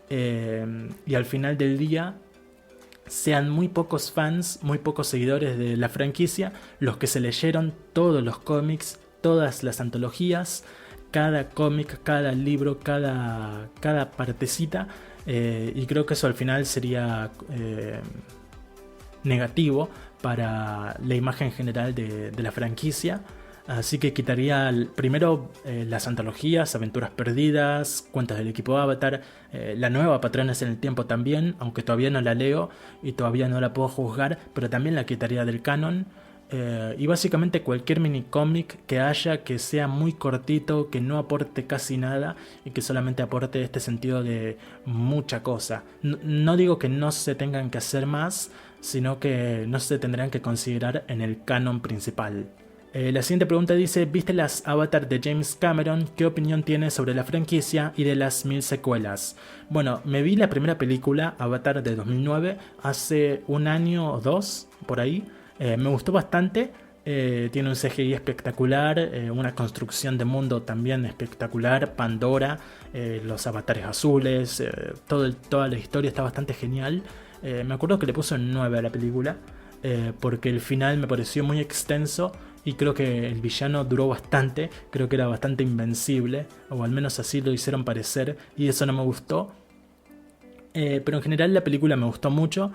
y al final del día sean muy pocos fans, muy pocos seguidores de la franquicia los que se leyeron todos los cómics, todas las antologías, cada cómic, cada libro, cada partecita, y creo que eso al final sería negativo para la imagen general de la franquicia. Así que quitaría primero las antologías, Aventuras Perdidas, Cuentos del equipo Avatar, la nueva Patrones en el Tiempo también, aunque todavía no la leo y todavía no la puedo juzgar, pero también la quitaría del canon. Y básicamente cualquier mini cómic que haya que sea muy cortito, que no aporte casi nada y que solamente aporte este sentido de mucha cosa. No digo que no se tengan que hacer más, sino que no se tendrán que considerar en el canon principal. La siguiente pregunta dice, ¿viste las Avatar de James Cameron? ¿Qué opinión tienes sobre la franquicia y de las 1000 secuelas? Bueno, me vi la primera película, Avatar de 2009, hace un año o dos, por ahí. Me gustó bastante. Tiene un CGI espectacular, una construcción de mundo también espectacular, Pandora, los avatares azules, toda la historia está bastante genial. Me acuerdo que le puse un 9 a la película, porque el final me pareció muy extenso y creo que el villano duró bastante, creo que era bastante invencible, o al menos así lo hicieron parecer, y eso no me gustó. Pero en general la película me gustó mucho.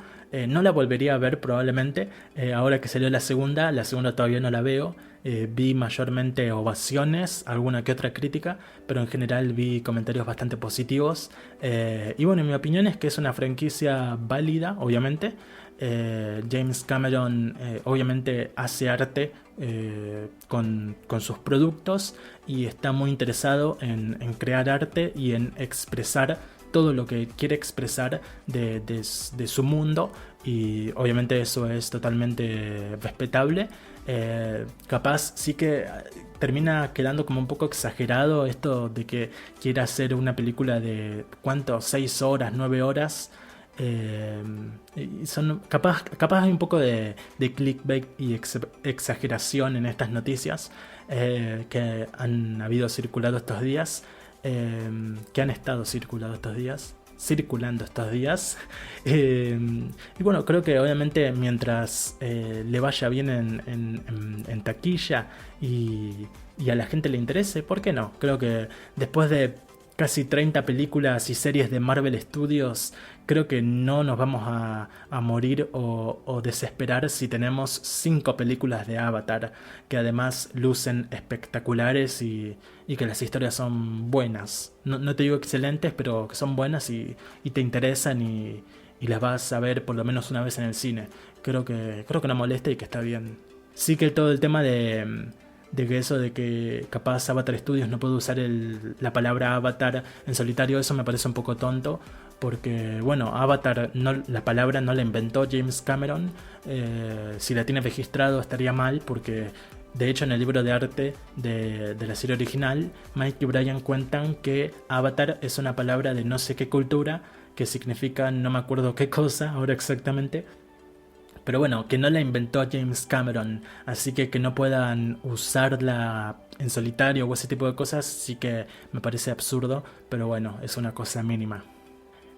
No la volvería a ver probablemente. Ahora que salió la segunda todavía no la veo. Vi mayormente ovaciones, alguna que otra crítica, pero en general vi comentarios bastante positivos. Y bueno, mi opinión es que es una franquicia válida, obviamente. James Cameron obviamente hace arte con sus productos y está muy interesado en crear arte y en expresar todo lo que quiere expresar de su mundo, y obviamente eso es totalmente respetable. Capaz sí que termina quedando como un poco exagerado esto de que quiera hacer una película de ¿cuánto? 6 horas, 9 horas. Capaz hay un poco de clickbait y exageración en estas noticias que han habido circulado estos días, que han estado circulando estos días. Y bueno, creo que obviamente mientras le vaya bien en taquilla y a la gente le interese, ¿por qué no? Creo que después de casi 30 películas y series de Marvel Studios, creo que no nos vamos a morir o desesperar si tenemos 5 películas de Avatar, que además lucen espectaculares y que las historias son buenas. No te digo excelentes, pero que son buenas y te interesan y las vas a ver por lo menos una vez en el cine. Creo que no molesta y que está bien. Sí que todo el tema de que eso de que capaz Avatar Studios no puede usar la palabra Avatar en solitario, eso me parece un poco tonto, porque bueno, Avatar la palabra no la inventó James Cameron. Si la tiene registrado estaría mal, porque de hecho en el libro de arte de la serie original, Mike y Brian cuentan que Avatar es una palabra de no sé qué cultura, que significa no me acuerdo qué cosa ahora exactamente. Pero bueno, que no la inventó James Cameron, así que no puedan usarla en solitario o ese tipo de cosas, sí que me parece absurdo, pero bueno, es una cosa mínima.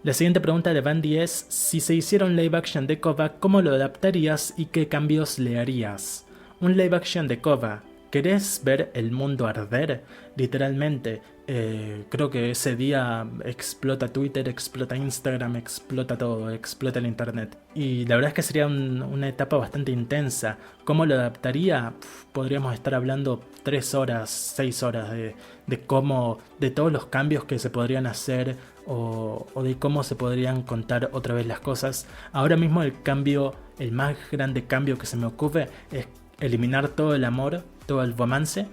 La siguiente pregunta de Bandy es, si se hiciera un live action de Korra, ¿cómo lo adaptarías y qué cambios le harías? Un live action de Korra, ¿querés ver el mundo arder? Literalmente, creo que ese día explota Twitter, explota Instagram, explota todo, explota el internet. Y la verdad es que sería una etapa bastante intensa. ¿Cómo lo adaptaría? Podríamos estar hablando 3 horas, 6 horas de cómo, de todos los cambios que se podrían hacer o de cómo se podrían contar otra vez las cosas. Ahora mismo el más grande cambio que se me ocurre es eliminar todo el amor, todo el romance,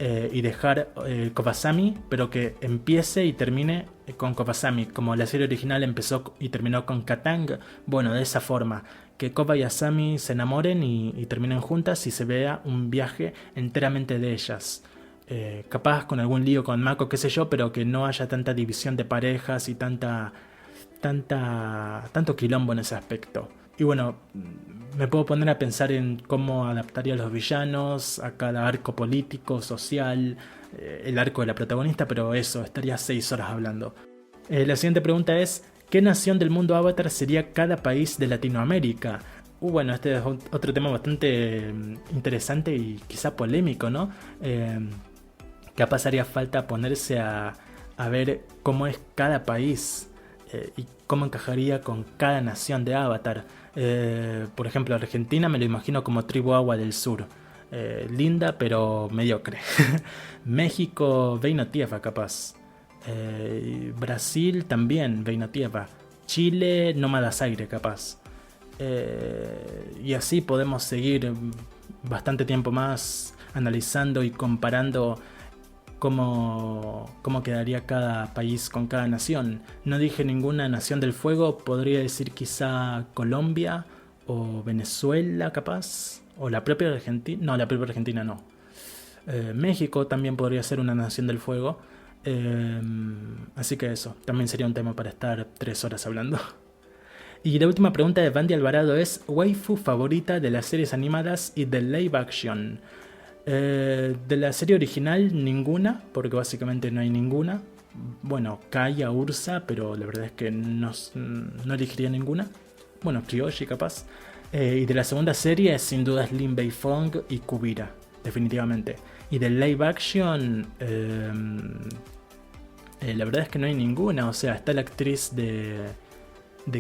y dejar Kofasami, pero que empiece y termine con Kofasami, como la serie original empezó y terminó con Katang. Bueno, de esa forma, que Koba y Asami se enamoren y terminen juntas y se vea un viaje enteramente de ellas. Capaz con algún lío con Mako, qué sé yo, pero que no haya tanta división de parejas y tanto quilombo en ese aspecto. Y bueno, me puedo poner a pensar en cómo adaptaría a los villanos, a cada arco político, social, el arco de la protagonista, pero eso, estaría 6 horas hablando. La siguiente pregunta es, ¿qué nación del mundo Avatar sería cada país de Latinoamérica? Bueno, este es otro tema bastante interesante y quizá polémico, ¿no? Capaz haría falta ponerse a ver cómo es cada país y cómo encajaría con cada nación de Avatar. Por ejemplo, Argentina me lo imagino como tribu agua del sur. Linda pero mediocre. México, Reino Tierra capaz. Brasil también, Reino Tierra. Chile, Nómadas Aire capaz. Y así podemos seguir bastante tiempo más analizando y comparando cómo quedaría cada país con cada nación. No dije ninguna nación del fuego, podría decir quizá Colombia o Venezuela capaz, O la propia Argentina. No, la propia Argentina no. México también podría ser una nación del fuego. Así que eso, también sería un tema para estar 3 horas hablando. Y la última pregunta de Bandy Alvarado es: waifu favorita de las series animadas y de live action. De la serie original, ninguna, porque básicamente no hay ninguna. Bueno, Kaya, Ursa, pero la verdad es que no elegiría ninguna. Bueno, Kyoshi capaz. Y de la segunda serie, sin dudas, Lin Beifong y Kubira, definitivamente. Y de live action, la verdad es que no hay ninguna. O sea, está la actriz de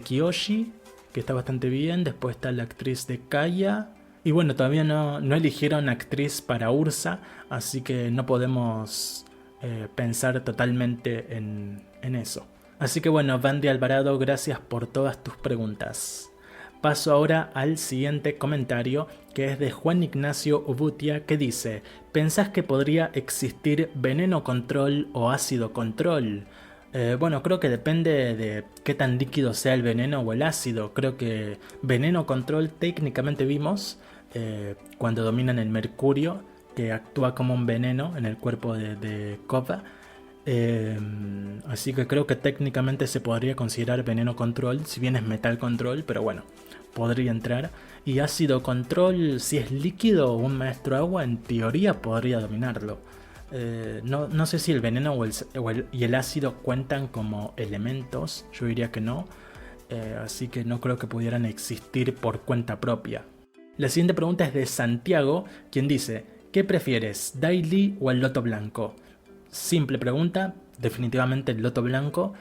Kyoshi, que está bastante bien. Después está la actriz de Kaya. Y bueno, todavía no eligieron actriz para Ursa, así que no podemos pensar totalmente en eso. Así que bueno, Bandy Alvarado, gracias por todas tus preguntas. Paso ahora al siguiente comentario, que es de Juan Ignacio Ubutia, que dice: ¿pensás que podría existir veneno control o ácido control? Bueno, creo que depende de qué tan líquido sea el veneno o el ácido. Creo que veneno control técnicamente vimos cuando dominan el mercurio, que actúa como un veneno en el cuerpo de Kova. Así que creo que técnicamente se podría considerar veneno control, si bien es metal control, pero bueno, podría entrar. Y ácido control, si es líquido o un maestro agua, en teoría podría dominarlo. No sé si el veneno y el ácido cuentan como elementos, yo diría que no. Así que no creo que pudieran existir por cuenta propia. La siguiente pregunta es de Santiago, quien dice: ¿qué prefieres, Daily o el Loto Blanco? Simple pregunta, definitivamente el Loto Blanco.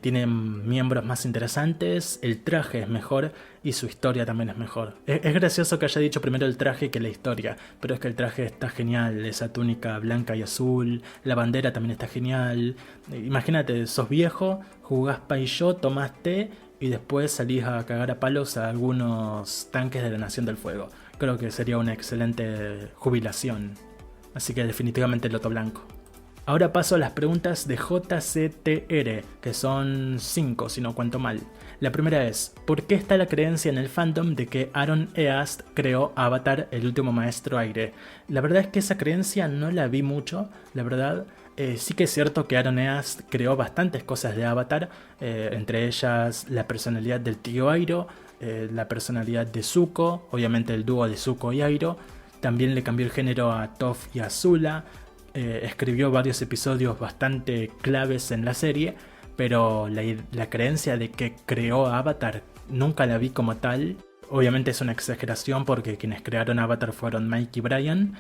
Tiene miembros más interesantes, el traje es mejor y su historia también es mejor. Es gracioso que haya dicho primero el traje que la historia, pero es que el traje está genial, esa túnica blanca y azul, la bandera también está genial. Imagínate, sos viejo, jugás pailló, tomás té y después salís a cagar a palos a algunos tanques de la Nación del Fuego. Creo que sería una excelente jubilación. Así que definitivamente el Loto Blanco. Ahora paso a las preguntas de JCTR, que son 5 si no cuento mal. La primera es: ¿por qué está la creencia en el fandom de que Aaron East creó Avatar, el último maestro aire? La verdad es que esa creencia no la vi mucho, la verdad. Sí que es cierto que Aaron East creó bastantes cosas de Avatar, entre ellas la personalidad del tío Airo, la personalidad de Zuko, obviamente el dúo de Zuko y Airo. También le cambió el género a Toph y a Zula. Escribió varios episodios bastante claves en la serie, pero la creencia de que creó Avatar nunca la vi como tal. Obviamente es una exageración porque quienes crearon Avatar fueron Mike y Brian.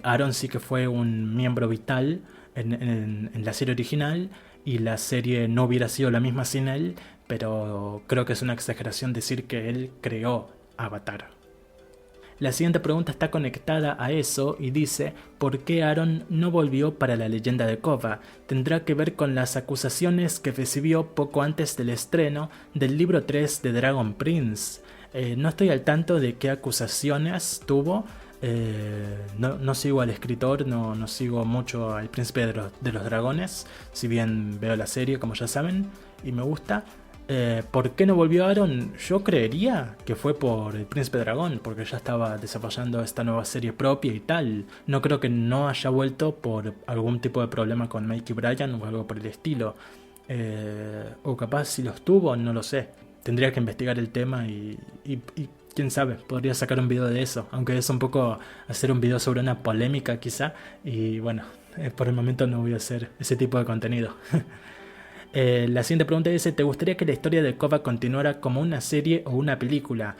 Aaron sí que fue un miembro vital en la serie original y la serie no hubiera sido la misma sin él, pero creo que es una exageración decir que él creó Avatar. La siguiente pregunta está conectada a eso y dice: ¿por qué Aaron no volvió para la leyenda de Korra? Tendrá que ver con las acusaciones que recibió poco antes del estreno del libro 3 de Dragon Prince. No estoy al tanto de qué acusaciones tuvo. No sigo al escritor, no sigo mucho al príncipe de los dragones, si bien veo la serie, como ya saben, y me gusta. ¿Por qué no volvió Aaron? Yo creería que fue por el Príncipe Dragón, porque ya estaba desarrollando esta nueva serie propia y tal. No creo que no haya vuelto por algún tipo de problema con Mike y Brian o algo por el estilo. O capaz si los tuvo, no lo sé. Tendría que investigar el tema y quién sabe, podría sacar un video de eso. Aunque es un poco hacer un video sobre una polémica quizá. Y bueno, por el momento no voy a hacer ese tipo de contenido. La siguiente pregunta dice: ¿te gustaría que la historia de Korra continuara como una serie o una película?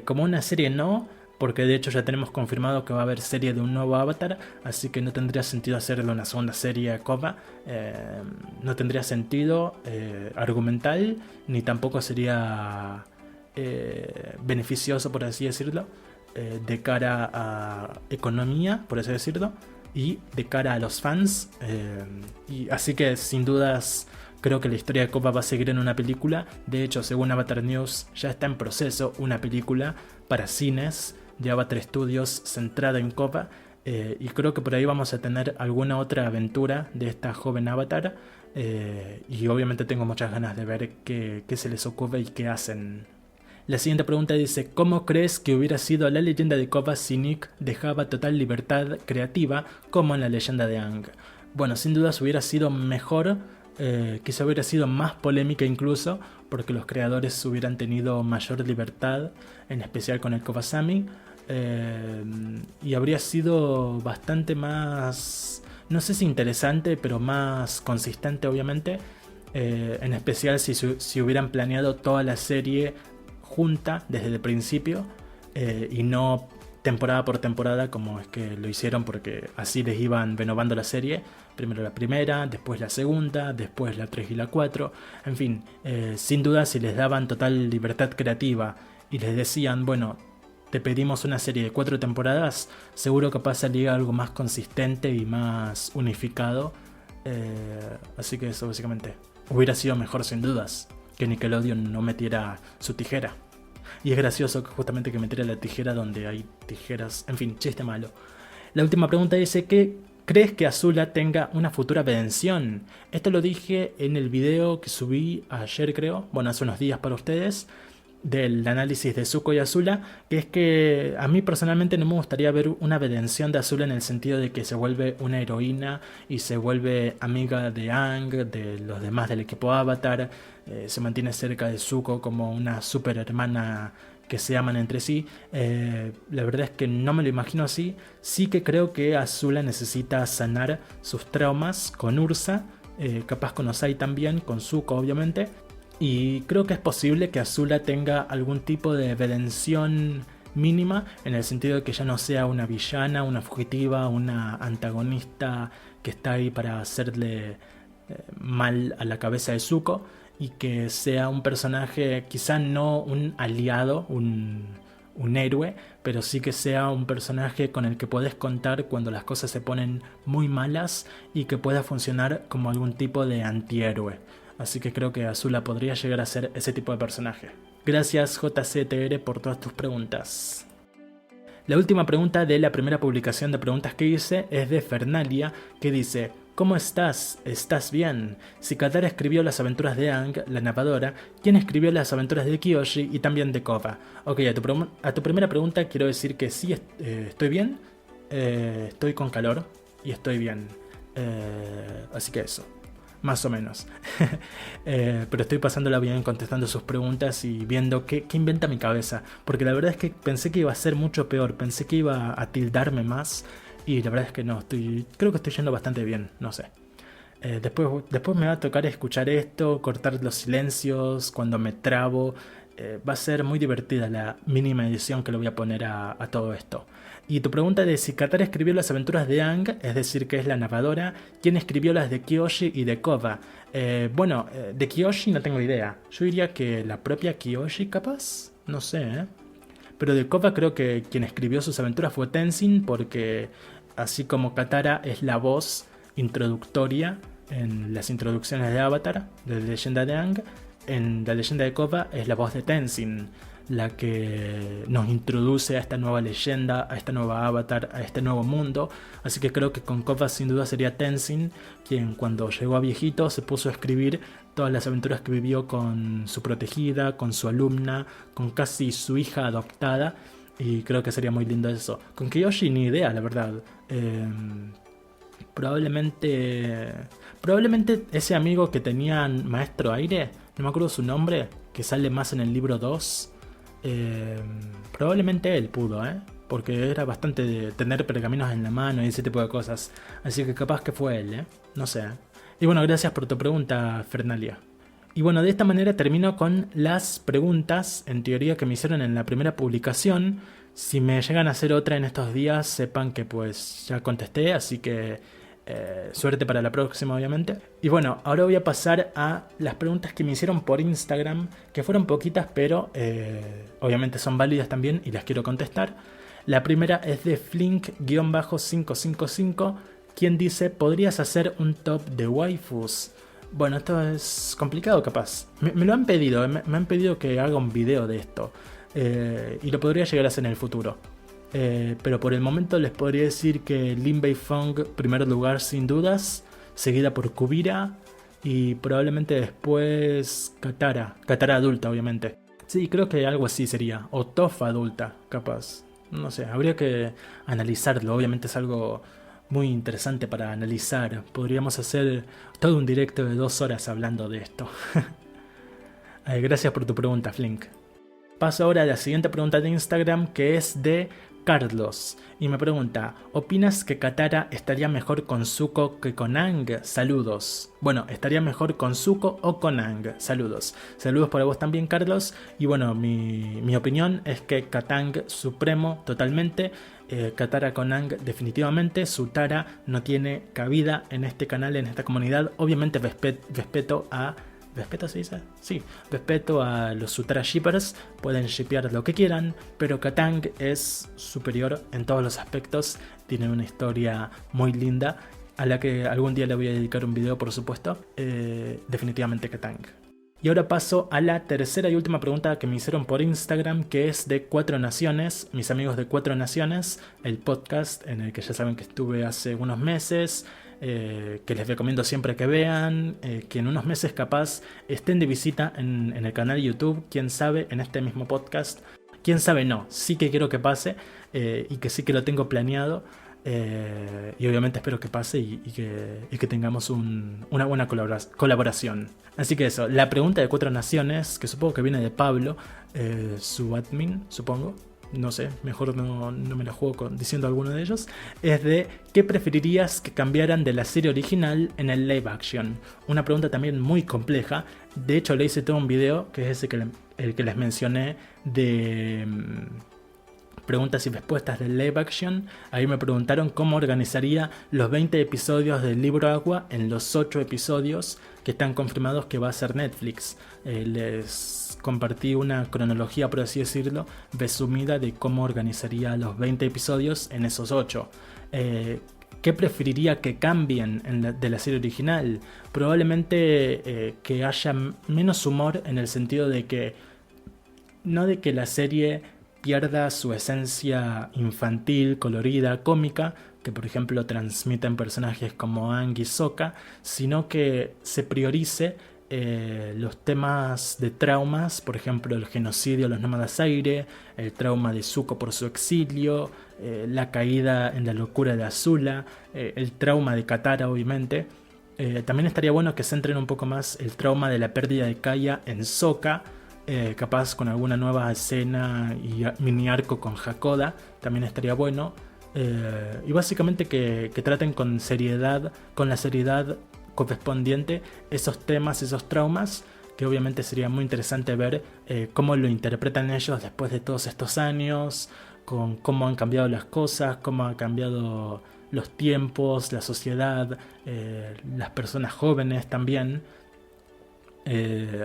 Como una serie no, porque de hecho ya tenemos confirmado que va a haber serie de un nuevo Avatar, así que no tendría sentido hacerle una segunda serie a Korra. No tendría sentido argumental, ni tampoco sería beneficioso, por así decirlo, de cara a economía, por así decirlo, y de cara a los fans. Y así que sin dudas creo que la historia de Korra va a seguir en una película. De hecho, según Avatar News, ya está en proceso una película para cines de Avatar Studios centrada en Korra. Y creo que por ahí vamos a tener alguna otra aventura de esta joven Avatar. Y obviamente tengo muchas ganas de ver qué se les ocurre y qué hacen. La siguiente pregunta dice, ¿cómo crees que hubiera sido la leyenda de Korra si Nick dejaba total libertad creativa como en la leyenda de Aang? Bueno, sin dudas hubiera sido mejor, quizá hubiera sido más polémica incluso, porque los creadores hubieran tenido mayor libertad, en especial con el Korra Sami, y habría sido bastante más, no sé si interesante, pero más consistente obviamente, en especial si hubieran planeado toda la serie junta desde el principio, y no temporada por temporada como es que lo hicieron, porque así les iban renovando la serie, primero la primera, después la segunda, después la 3 y la 4, en fin, sin duda si les daban total libertad creativa y les decían, bueno, te pedimos una serie de 4 temporadas, seguro capaz salía algo más consistente y más unificado, así que eso básicamente hubiera sido mejor sin dudas, que Nickelodeon no metiera su tijera. Y es gracioso justamente que metiera la tijera donde hay tijeras. En fin, chiste malo. La última pregunta dice, ¿qué crees que Azula tenga una futura redención? Esto lo dije en el video que subí ayer, creo. Bueno, hace unos días para ustedes. Del análisis de Zuko y Azula. Que es que a mí personalmente no me gustaría ver una redención de Azula en el sentido de que se vuelve una heroína y se vuelve amiga de Aang, de los demás del equipo Avatar. Se mantiene cerca de Zuko como una super hermana que se aman entre sí. La verdad es que no me lo imagino así. Sí que creo que Azula necesita sanar sus traumas con Ursa, capaz con Ozai también, con Zuko obviamente. Y creo que es posible que Azula tenga algún tipo de redención mínima, en el sentido de que ya no sea una villana, una fugitiva, una antagonista que está ahí para hacerle mal a la cabeza de Zuko, y que sea un personaje, quizá no un aliado, un héroe, pero sí que sea un personaje con el que podés contar cuando las cosas se ponen muy malas y que pueda funcionar como algún tipo de antihéroe. Así que creo que Azula podría llegar a ser ese tipo de personaje. Gracias JCTR por todas tus preguntas. La última pregunta de la primera publicación de preguntas que hice es de Fernalia, que dice: ¿cómo estás? ¿Estás bien? Si Katara escribió las aventuras de Aang, la narradora, ¿quién escribió las aventuras de Kyoshi y también de Korra? Ok, a tu primera pregunta quiero decir que sí, estoy bien, estoy con calor y estoy bien. Así que eso. Más o menos. Pero estoy pasándola bien contestando sus preguntas y viendo qué inventa mi cabeza. Porque la verdad es que pensé que iba a ser mucho peor. Pensé que iba a tildarme más. Y la verdad es que no. Creo que estoy yendo bastante bien. No sé. Después me va a tocar escuchar esto, cortar los silencios, cuando me trabo. Va a ser muy divertida la mínima edición que le voy a poner a todo esto. Y tu pregunta de si Katara escribió las aventuras de Aang, es decir, que es la narradora, ¿quién escribió las de Kyoshi y de Korra? De Kyoshi no tengo idea. Yo diría que la propia Kyoshi, capaz. No sé, ¿eh? Pero de Korra creo que quien escribió sus aventuras fue Tenzin, porque así como Katara es la voz introductoria en las introducciones de Avatar, de la leyenda de Aang, en la leyenda de Korra es la voz de Tenzin la que nos introduce a esta nueva leyenda, a esta nueva Avatar, a este nuevo mundo. Así que creo que con Korra sin duda sería Tenzin, quien cuando llegó a viejito se puso a escribir todas las aventuras que vivió con su protegida, con su alumna, con casi su hija adoptada. Y creo que sería muy lindo eso. Con Kyoshi ni idea, la verdad. Probablemente ese amigo que tenía Maestro Aire, no me acuerdo su nombre, que sale más en el libro 2. Probablemente él pudo, porque era bastante de tener pergaminos en la mano y ese tipo de cosas. Así que capaz que fue él, no sé. Y bueno, gracias por tu pregunta, Fernalia. Y bueno, de esta manera termino con las preguntas, en teoría, que me hicieron en la primera publicación. Si me llegan a hacer otra en estos días, sepan que pues ya contesté, así que suerte para la próxima, obviamente. Y bueno, ahora voy a pasar a las preguntas que me hicieron por Instagram, que fueron poquitas, pero obviamente son válidas también y las quiero contestar. La primera es de Flink-555, quien dice: ¿podrías hacer un top de waifus? Bueno, esto es complicado capaz. Me lo han pedido, me han pedido que haga un video de esto. Y lo podría llegar a hacer en el futuro. Pero por el momento les podría decir que Lin Beifong, primer lugar sin dudas, seguida por Kuvira y probablemente después Katara adulta, obviamente. Sí, creo que algo así sería. O TOEFL adulta, capaz. No sé, habría que analizarlo. Obviamente es algo muy interesante para analizar. Podríamos hacer todo un directo de 2 horas hablando de esto. Gracias por tu pregunta, Flink. Paso ahora a la siguiente pregunta de Instagram, que es de Carlos. Y me pregunta, ¿opinas que Katara estaría mejor con Zuko que con Aang? Saludos. Bueno, ¿estaría mejor con Zuko o con Aang? Saludos. Saludos para vos también, Carlos. Y bueno, mi opinión es que Katang supremo totalmente. Katara con Aang definitivamente. Sutara no tiene cabida en este canal, en esta comunidad. Obviamente respeto a... ¿Respeto se dice? Sí, respeto a los Sutara Shippers, pueden shippear lo que quieran, pero Katang es superior en todos los aspectos, tiene una historia muy linda, a la que algún día le voy a dedicar un video, por supuesto. Definitivamente Katang. Y ahora paso a la tercera y última pregunta que me hicieron por Instagram, que es de Cuatro Naciones, mis amigos de Cuatro Naciones, el podcast en el que ya saben que estuve hace unos meses, que les recomiendo siempre que vean, que en unos meses capaz estén de visita en el canal de YouTube, quién sabe, en este mismo podcast, quién sabe no, sí que quiero que pase y que sí que lo tengo planeado. Y obviamente espero que pase y que tengamos una buena colaboración. Así que eso, la pregunta de Cuatro Naciones, que supongo que viene de Pablo, su admin, supongo. No sé, mejor no me la juego diciendo alguno de ellos. Es de, ¿qué preferirías que cambiaran de la serie original en el live action? Una pregunta también muy compleja. De hecho le hice todo un video, que es el que les mencioné, de... preguntas y respuestas del live action. Ahí me preguntaron cómo organizaría los 20 episodios del Libro Agua en los 8 episodios que están confirmados que va a ser Netflix. Les compartí una cronología, por así decirlo, resumida de cómo organizaría los 20 episodios en esos 8. ¿Qué preferiría que cambien de la serie original? Probablemente que haya menos humor, en el sentido de que no de que la serie pierda su esencia infantil, colorida, cómica, que por ejemplo transmiten personajes como Aang y Sokka, sino que se priorice los temas de traumas, por ejemplo el genocidio de los nómadas aire, el trauma de Zuko por su exilio, la caída en la locura de Azula, el trauma de Katara obviamente. También estaría bueno que centren un poco más el trauma de la pérdida de Kaya en Sokka, capaz con alguna nueva escena y mini arco con Hakoda, también estaría bueno. Y básicamente que traten con la seriedad correspondiente esos temas, esos traumas, que obviamente sería muy interesante ver cómo lo interpretan ellos después de todos estos años, con cómo han cambiado las cosas, cómo han cambiado los tiempos, la sociedad, las personas jóvenes también.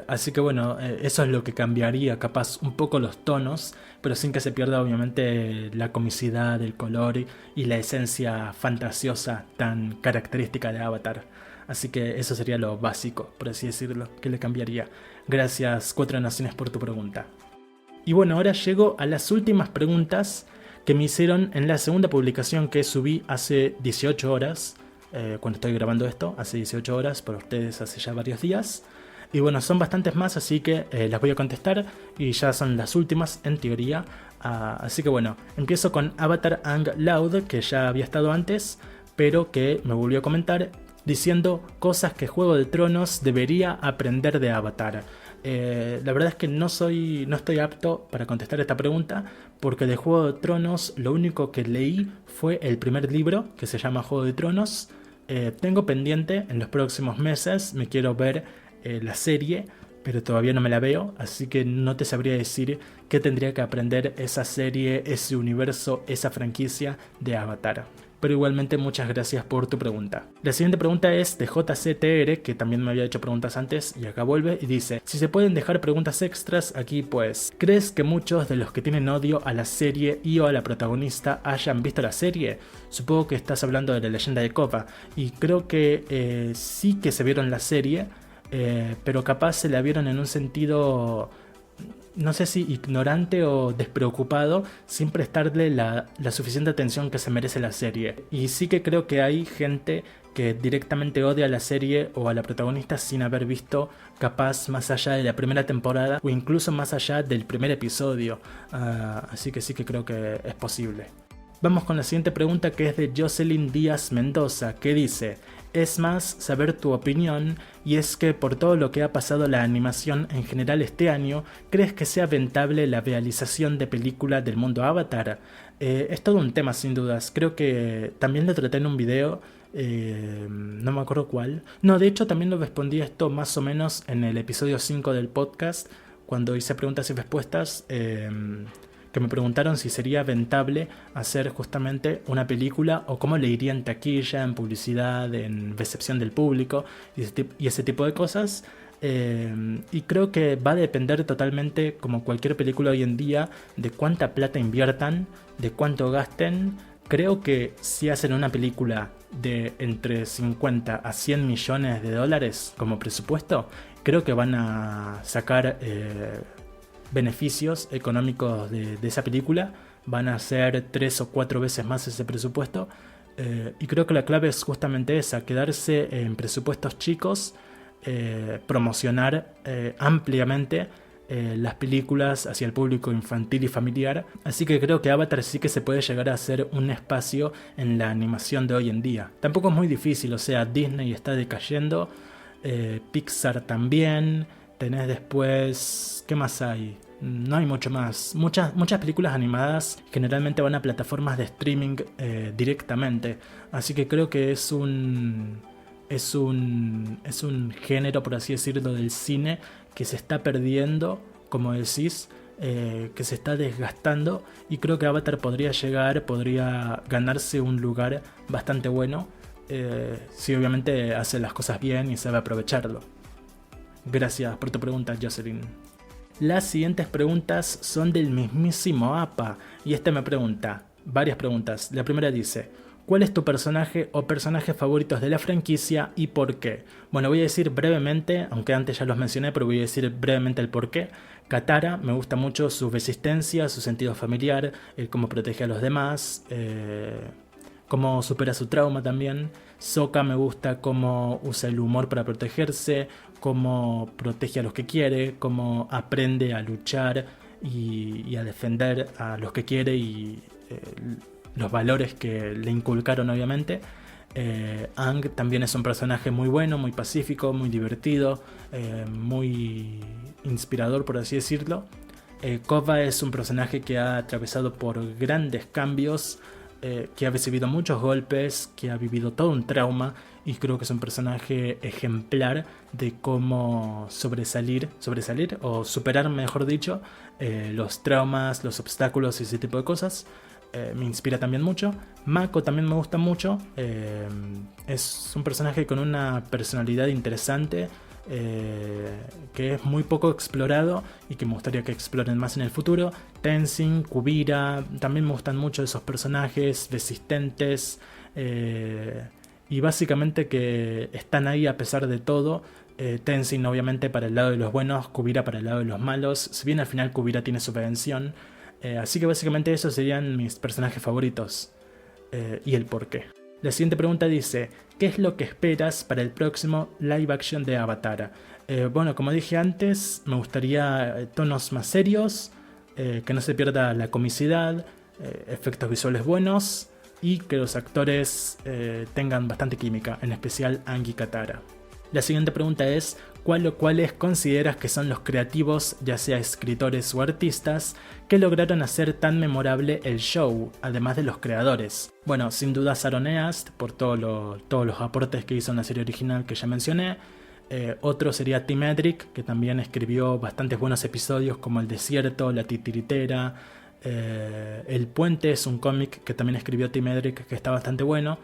Así que bueno, eso es lo que cambiaría capaz un poco los tonos, pero sin que se pierda obviamente la comicidad, el color y la esencia fantasiosa tan característica de Avatar. Así que eso sería lo básico, por así decirlo, que le cambiaría. Gracias Cuatro Naciones por tu pregunta. Y bueno, ahora llego a las últimas preguntas que me hicieron en la segunda publicación que subí hace 18 horas, cuando estoy grabando esto, hace 18 horas, para ustedes hace ya varios días. Y bueno, son bastantes más, así que las voy a contestar y ya son las últimas en teoría. Así que bueno, empiezo con Avatar Aang Loud, que ya había estado antes, pero que me volvió a comentar diciendo cosas que Juego de Tronos debería aprender de Avatar. La verdad es que no estoy apto para contestar esta pregunta, porque de Juego de Tronos lo único que leí fue el primer libro, que se llama Juego de Tronos. Tengo pendiente en los próximos meses, me quiero ver la serie, pero todavía no me la veo, así que no te sabría decir qué tendría que aprender esa serie, ese universo, esa franquicia de Avatar. Pero igualmente muchas gracias por tu pregunta. La siguiente pregunta es de JCTR, que también me había hecho preguntas antes y acá vuelve y dice: si se pueden dejar preguntas extras aquí, pues, ¿crees que muchos de los que tienen odio a la serie y o a la protagonista hayan visto la serie? Supongo que estás hablando de La Leyenda de Korra, y creo que sí que se vieron la serie, pero capaz se la vieron en un sentido, no sé si ignorante o despreocupado, sin prestarle la suficiente atención que se merece la serie. Y sí que creo que hay gente que directamente odia a la serie o a la protagonista sin haber visto capaz más allá de la primera temporada o incluso más allá del primer episodio. Así que sí que creo que es posible. Vamos con la siguiente pregunta, que es de Jocelyn Díaz Mendoza, que dice: es más saber tu opinión, y es que por todo lo que ha pasado la animación en general este año, ¿crees que sea rentable la realización de película del mundo Avatar? Es todo un tema sin dudas, creo que también lo traté en un video, no me acuerdo cuál. No, de hecho también lo respondí esto más o menos en el episodio 5 del podcast, cuando hice preguntas y respuestas, que me preguntaron si sería rentable hacer justamente una película o cómo le iría en taquilla, en publicidad, en recepción del público y ese tipo de cosas. Y creo que va a depender totalmente, como cualquier película hoy en día, de cuánta plata inviertan, de cuánto gasten. Creo que si hacen una película de entre 50 a 100 millones de dólares como presupuesto, creo que van a sacar beneficios económicos de esa película. Van a ser 3 o 4 veces más ese presupuesto, y creo que la clave es justamente esa: quedarse en presupuestos chicos, promocionar ampliamente las películas hacia el público infantil y familiar. Así que creo que Avatar sí que se puede llegar a hacer un espacio en la animación de hoy en día. Tampoco es muy difícil, o sea, Disney está decayendo, Pixar también. Tenés después, ¿qué más hay? No hay mucho más. Muchas películas animadas generalmente van a plataformas de streaming directamente. Así que creo que es un género, por así decirlo, del cine que se está perdiendo, como decís, que se está desgastando. Y creo que Avatar podría ganarse un lugar bastante bueno, si obviamente hace las cosas bien y sabe aprovecharlo. Gracias por tu pregunta, Jocelyn. Las siguientes preguntas son del mismísimo APA, y este me pregunta varias preguntas. La primera dice: ¿cuál es tu personaje o personajes favoritos de la franquicia y por qué? Bueno, voy a decir brevemente, aunque antes ya los mencioné, pero voy a decir brevemente el por qué. Katara, me gusta mucho su resistencia, su sentido familiar, cómo protege a los demás, cómo supera su trauma también. Sokka me gusta cómo usa el humor para protegerse, cómo protege a los que quiere, cómo aprende a luchar y a defender a los que quiere, y los valores que le inculcaron obviamente. Aang también es un personaje muy bueno, muy pacífico, muy divertido, muy inspirador, por así decirlo. Kova es un personaje que ha atravesado por grandes cambios, que ha recibido muchos golpes, que ha vivido todo un trauma, y creo que es un personaje ejemplar de cómo sobresalir o superar, mejor dicho, los traumas, los obstáculos y ese tipo de cosas. Me inspira también mucho. Mako también me gusta mucho, es un personaje con una personalidad interesante, que es muy poco explorado y que me gustaría que exploren más en el futuro. Tenzin, Kuvira, también me gustan mucho esos personajes resistentes, y básicamente que están ahí a pesar de todo. Tenzin obviamente para el lado de los buenos, Kuvira para el lado de los malos, si bien al final Kuvira tiene su redención. Así que básicamente esos serían mis personajes favoritos, y el porqué. La siguiente pregunta dice: ¿qué es lo que esperas para el próximo live action de Avatar? Bueno, como dije antes, me gustaría tonos más serios, que no se pierda la comicidad, efectos visuales buenos y que los actores tengan bastante química, en especial Aang y Katara. La siguiente pregunta es: ¿cuáles consideras que son los creativos, ya sea escritores o artistas, que lograron hacer tan memorable el show, además de los creadores? Bueno, sin duda Aaron East, por todos los aportes que hizo en la serie original que ya mencioné. Otro sería Tim Edrick, que también escribió bastantes buenos episodios como El Desierto, La Titiritera. El Puente es un cómic que también escribió Tim Edrick, que está bastante bueno.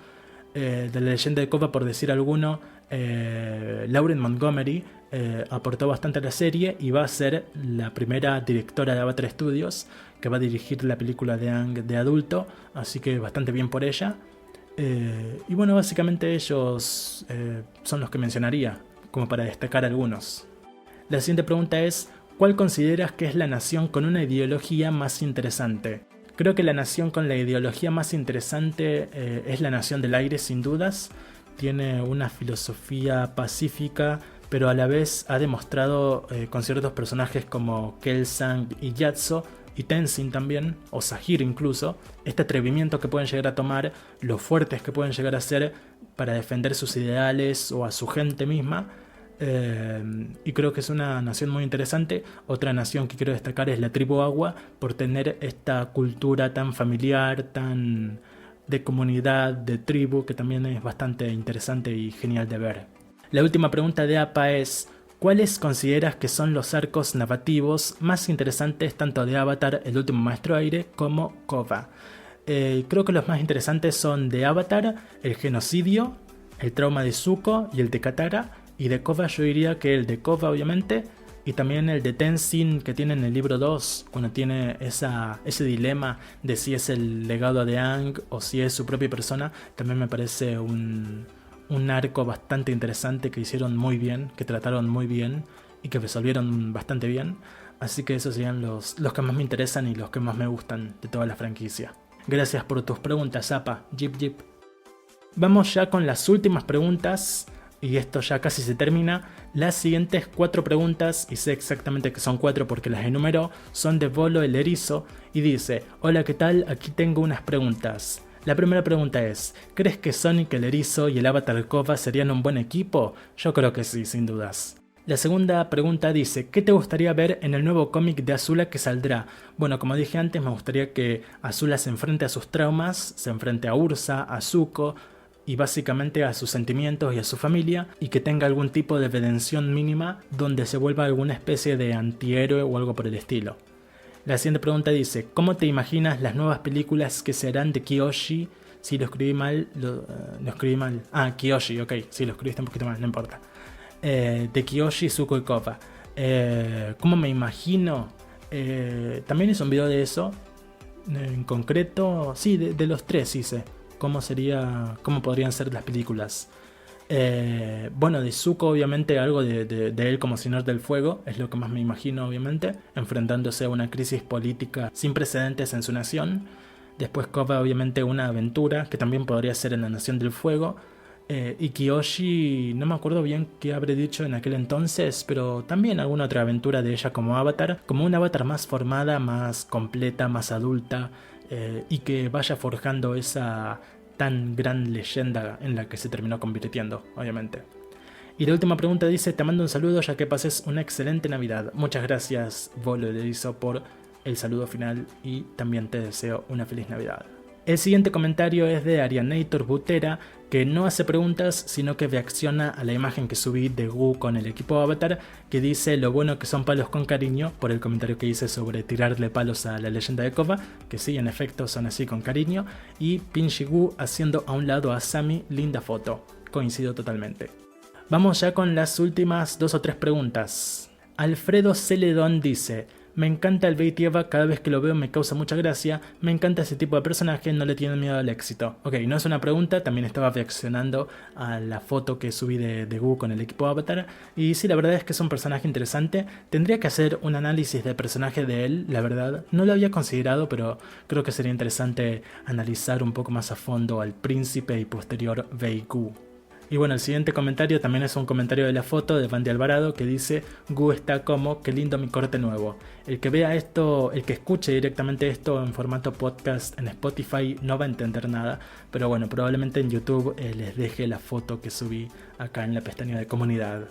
De La Leyenda de Korra, por decir alguno, Lauren Montgomery aportó bastante a la serie y va a ser la primera directora de Avatar Studios que va a dirigir la película de Aang de adulto, así que bastante bien por ella. Y bueno, básicamente ellos son los que mencionaría, como para destacar algunos. La siguiente pregunta es: ¿cuál consideras que es la nación con una ideología más interesante? Creo que la nación con la ideología más interesante es la Nación del Aire, sin dudas. tiene una filosofía pacífica, pero a la vez ha demostrado con ciertos personajes como Kelsang y Yatso, y Tenzin también, o Sahir incluso, este atrevimiento que pueden llegar a tomar, lo fuertes que pueden llegar a ser para defender sus ideales o a su gente misma. Y creo que es una nación muy interesante. Otra nación que quiero destacar es la tribu Agua, por tener esta cultura tan familiar, tan de comunidad, de tribu, que también es bastante interesante y genial de ver. La última pregunta de APA es: ¿cuáles consideras que son los arcos narrativos más interesantes tanto de Avatar, el último maestro aire, como Korra? Creo que los más interesantes son de Avatar, el genocidio, el trauma de Zuko y el de Katara. Y de Korra yo diría que el de Korra, obviamente, y también el de Tenzin que tiene en el libro 2, cuando tiene ese dilema de si es el legado de Aang o si es su propia persona. También me parece un arco bastante interesante que hicieron muy bien, que trataron muy bien y que resolvieron bastante bien. Así que esos serían los que más me interesan y los que más me gustan de toda la franquicia. Gracias por tus preguntas, Zapa. Jip Jip. Vamos ya con las últimas preguntas. Y esto ya casi se termina. Las siguientes 4 preguntas, y sé exactamente que son 4 porque las enumero, son de Volo el Erizo. Y dice: hola, ¿qué tal? Aquí tengo unas preguntas. La primera pregunta es: ¿crees que Sonic el Erizo y el Avatar Korra serían un buen equipo? Yo creo que sí, sin dudas. La segunda pregunta dice: ¿qué te gustaría ver en el nuevo cómic de Azula que saldrá? Bueno, como dije antes, me gustaría que Azula se enfrente a sus traumas, se enfrente a Ursa, a Zuko y básicamente a sus sentimientos y a su familia, y que tenga algún tipo de redención mínima donde se vuelva alguna especie de antihéroe o algo por el estilo. La siguiente pregunta dice: ¿cómo te imaginas las nuevas películas que se harán de Kyoshi? Si lo escribí mal, lo escribí mal. Ah, Kyoshi, ok, si lo escribiste un poquito mal, no importa. De Kyoshi, Zuko y Korra. ¿Cómo me imagino? También hice un video de eso. En concreto, sí, de los 3 hice. ¿Cómo podrían ser las películas? Bueno, de Zuko obviamente algo de él como Señor del Fuego es lo que más me imagino, obviamente, enfrentándose a una crisis política sin precedentes en su nación. Después Korra obviamente una aventura que también podría ser en la Nación del Fuego. Y Kyoshi, no me acuerdo bien qué habré dicho en aquel entonces, pero también alguna otra aventura de ella como Avatar, como un Avatar más formada, más completa, más adulta, y que vaya forjando esa tan gran leyenda en la que se terminó convirtiendo, obviamente. Y la última pregunta dice: te mando un saludo ya que pases una excelente Navidad. Muchas gracias, Volo Erizo, por el saludo final y también te deseo una feliz Navidad. El siguiente comentario es de Arianator Butera, que no hace preguntas, sino que reacciona a la imagen que subí de Gu con el equipo Avatar, que dice lo bueno que son palos con cariño, por el comentario que hice sobre tirarle palos a la leyenda de Korra, que sí, en efecto son así con cariño, y Pinchi Gu haciendo a un lado a Sami, linda foto, coincido totalmente. Vamos ya con las últimas 2 o 3 preguntas. Alfredo Celedón dice: me encanta el Beit Eva, cada vez que lo veo me causa mucha gracia, me encanta ese tipo de personaje, no le tienen miedo al éxito. Ok, no es una pregunta, también estaba reaccionando a la foto que subí de Gu con el equipo Avatar, y sí, la verdad es que es un personaje interesante. Tendría que hacer un análisis del personaje de él, la verdad, no lo había considerado, pero creo que sería interesante analizar un poco más a fondo al príncipe y posterior Bei Gu. Y bueno, el siguiente comentario también es un comentario de la foto de Bandy Alvarado que dice: Gu está como, qué lindo mi corte nuevo. El que vea esto, el que escuche directamente esto en formato podcast en Spotify no va a entender nada, pero bueno, probablemente en YouTube les deje la foto que subí acá en la pestaña de comunidad.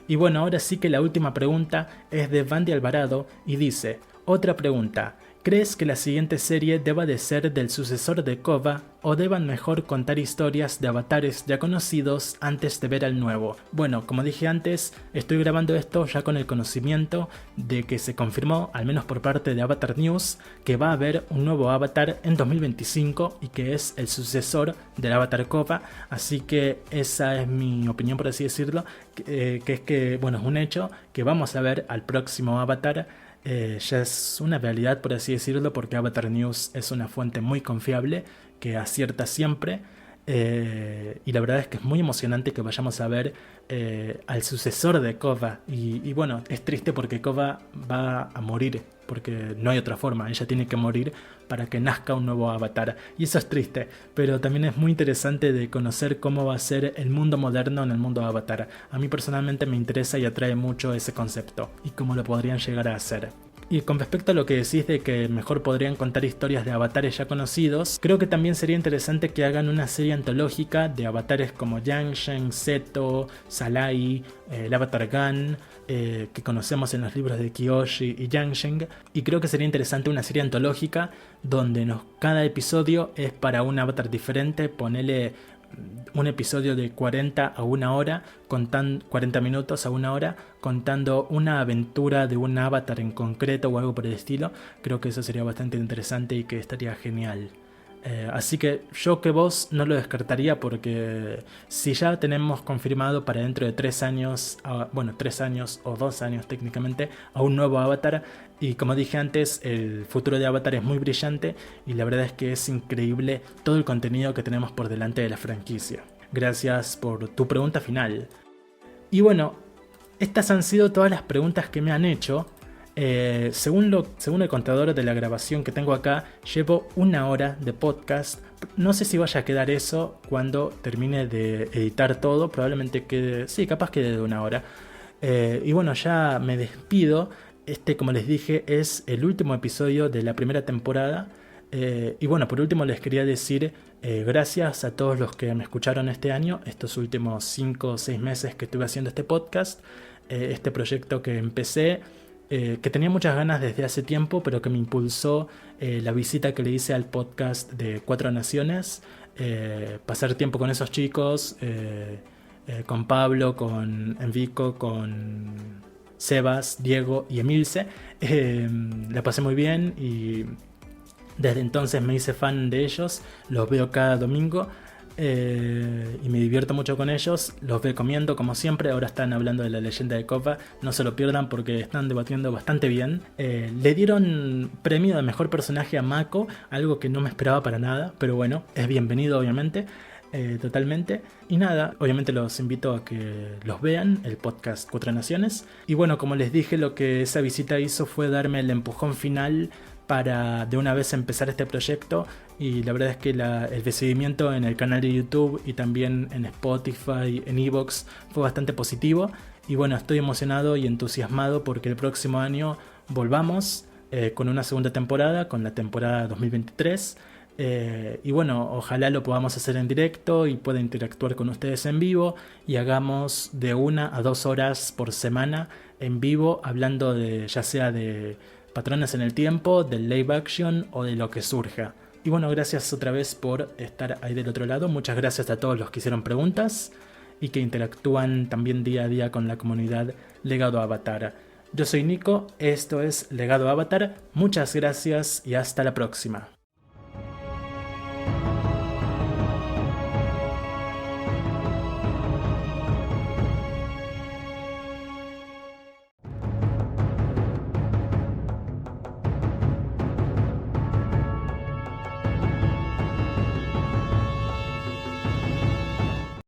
Y bueno, ahora sí que la última pregunta es de Bandy Alvarado y dice: otra pregunta, ¿crees que la siguiente serie deba de ser del sucesor de Korra o deban mejor contar historias de avatares ya conocidos antes de ver al nuevo? Bueno, como dije antes, estoy grabando esto ya con el conocimiento de que se confirmó, al menos por parte de Avatar News, que va a haber un nuevo Avatar en 2025 y que es el sucesor del Avatar Korra, así que esa es mi opinión, por así decirlo, que es que, bueno, es un hecho que vamos a ver al próximo Avatar. Ya es una realidad, por así decirlo, porque Avatar News es una fuente muy confiable que acierta siempre. Y la verdad es que es muy emocionante que vayamos a ver al sucesor de Korra. Y bueno, es triste porque Korra va a morir, porque no hay otra forma, ella tiene que morir para que nazca un nuevo avatar. Y eso es triste, pero también es muy interesante de conocer cómo va a ser el mundo moderno en el mundo avatar. A mí personalmente me interesa y atrae mucho ese concepto y cómo lo podrían llegar a hacer. Y con respecto a lo que decís de que mejor podrían contar historias de avatares ya conocidos, creo que también sería interesante que hagan una serie antológica de avatares como Yangshen, Seto, Salai, el avatar Gan, que conocemos en los libros de Kyoshi y Yangshen. Y creo que sería interesante una serie antológica donde cada episodio es para un avatar diferente. Ponele un episodio de 40 a una hora, 40 minutos a una hora, contando una aventura de un avatar en concreto o algo por el estilo. Creo que eso sería bastante interesante y que estaría genial. Así que yo que vos no lo descartaría, porque si ya tenemos confirmado para dentro de 3 años, 3 años o 2 años técnicamente, a un nuevo avatar, y como dije antes, el futuro de Avatar es muy brillante y la verdad es que es increíble todo el contenido que tenemos por delante de la franquicia. Gracias por tu pregunta final. Y bueno, estas han sido todas las preguntas que me han hecho. Según el contador de la grabación que tengo acá, llevo 1 hora de podcast. No sé si vaya a quedar eso cuando termine de editar todo. Probablemente quede, sí, capaz quede de 1 hora. Y bueno, ya me despido. Como les dije, es el último episodio de la primera temporada. Y bueno, por último les quería decir gracias a todos los que me escucharon este año, estos últimos 5 o 6 meses que estuve haciendo este podcast, este proyecto que empecé, que tenía muchas ganas desde hace tiempo, pero que me impulsó la visita que le hice al podcast de 4 Naciones, pasar tiempo con esos chicos, con Pablo, con Enrico, con Sebas, Diego y Emilce. La pasé muy bien y desde entonces me hice fan de ellos, los veo cada domingo y me divierto mucho con ellos, los veo comiendo como siempre, ahora están hablando de la leyenda de Korra, no se lo pierdan porque están debatiendo bastante bien. Le dieron premio de mejor personaje a Mako, algo que no me esperaba para nada, pero bueno, es bienvenido obviamente. Totalmente. Y nada, obviamente los invito a que los vean, el podcast 4 Naciones. Y bueno, como les dije, lo que esa visita hizo fue darme el empujón final para de una vez empezar este proyecto. Y la verdad es que el recibimiento en el canal de YouTube y también en Spotify, en Evox, fue bastante positivo. Y bueno, estoy emocionado y entusiasmado porque el próximo año volvamos con una segunda temporada, con la temporada 2023. Y bueno, ojalá lo podamos hacer en directo y pueda interactuar con ustedes en vivo y hagamos de 1 a 2 horas por semana en vivo, hablando de ya sea de patrones en el tiempo, del live action o de lo que surja. Y bueno, gracias otra vez por estar ahí del otro lado. Muchas gracias a todos los que hicieron preguntas y que interactúan también día a día con la comunidad Legado Avatar. Yo soy Nico, esto es Legado Avatar. Muchas gracias y hasta la próxima.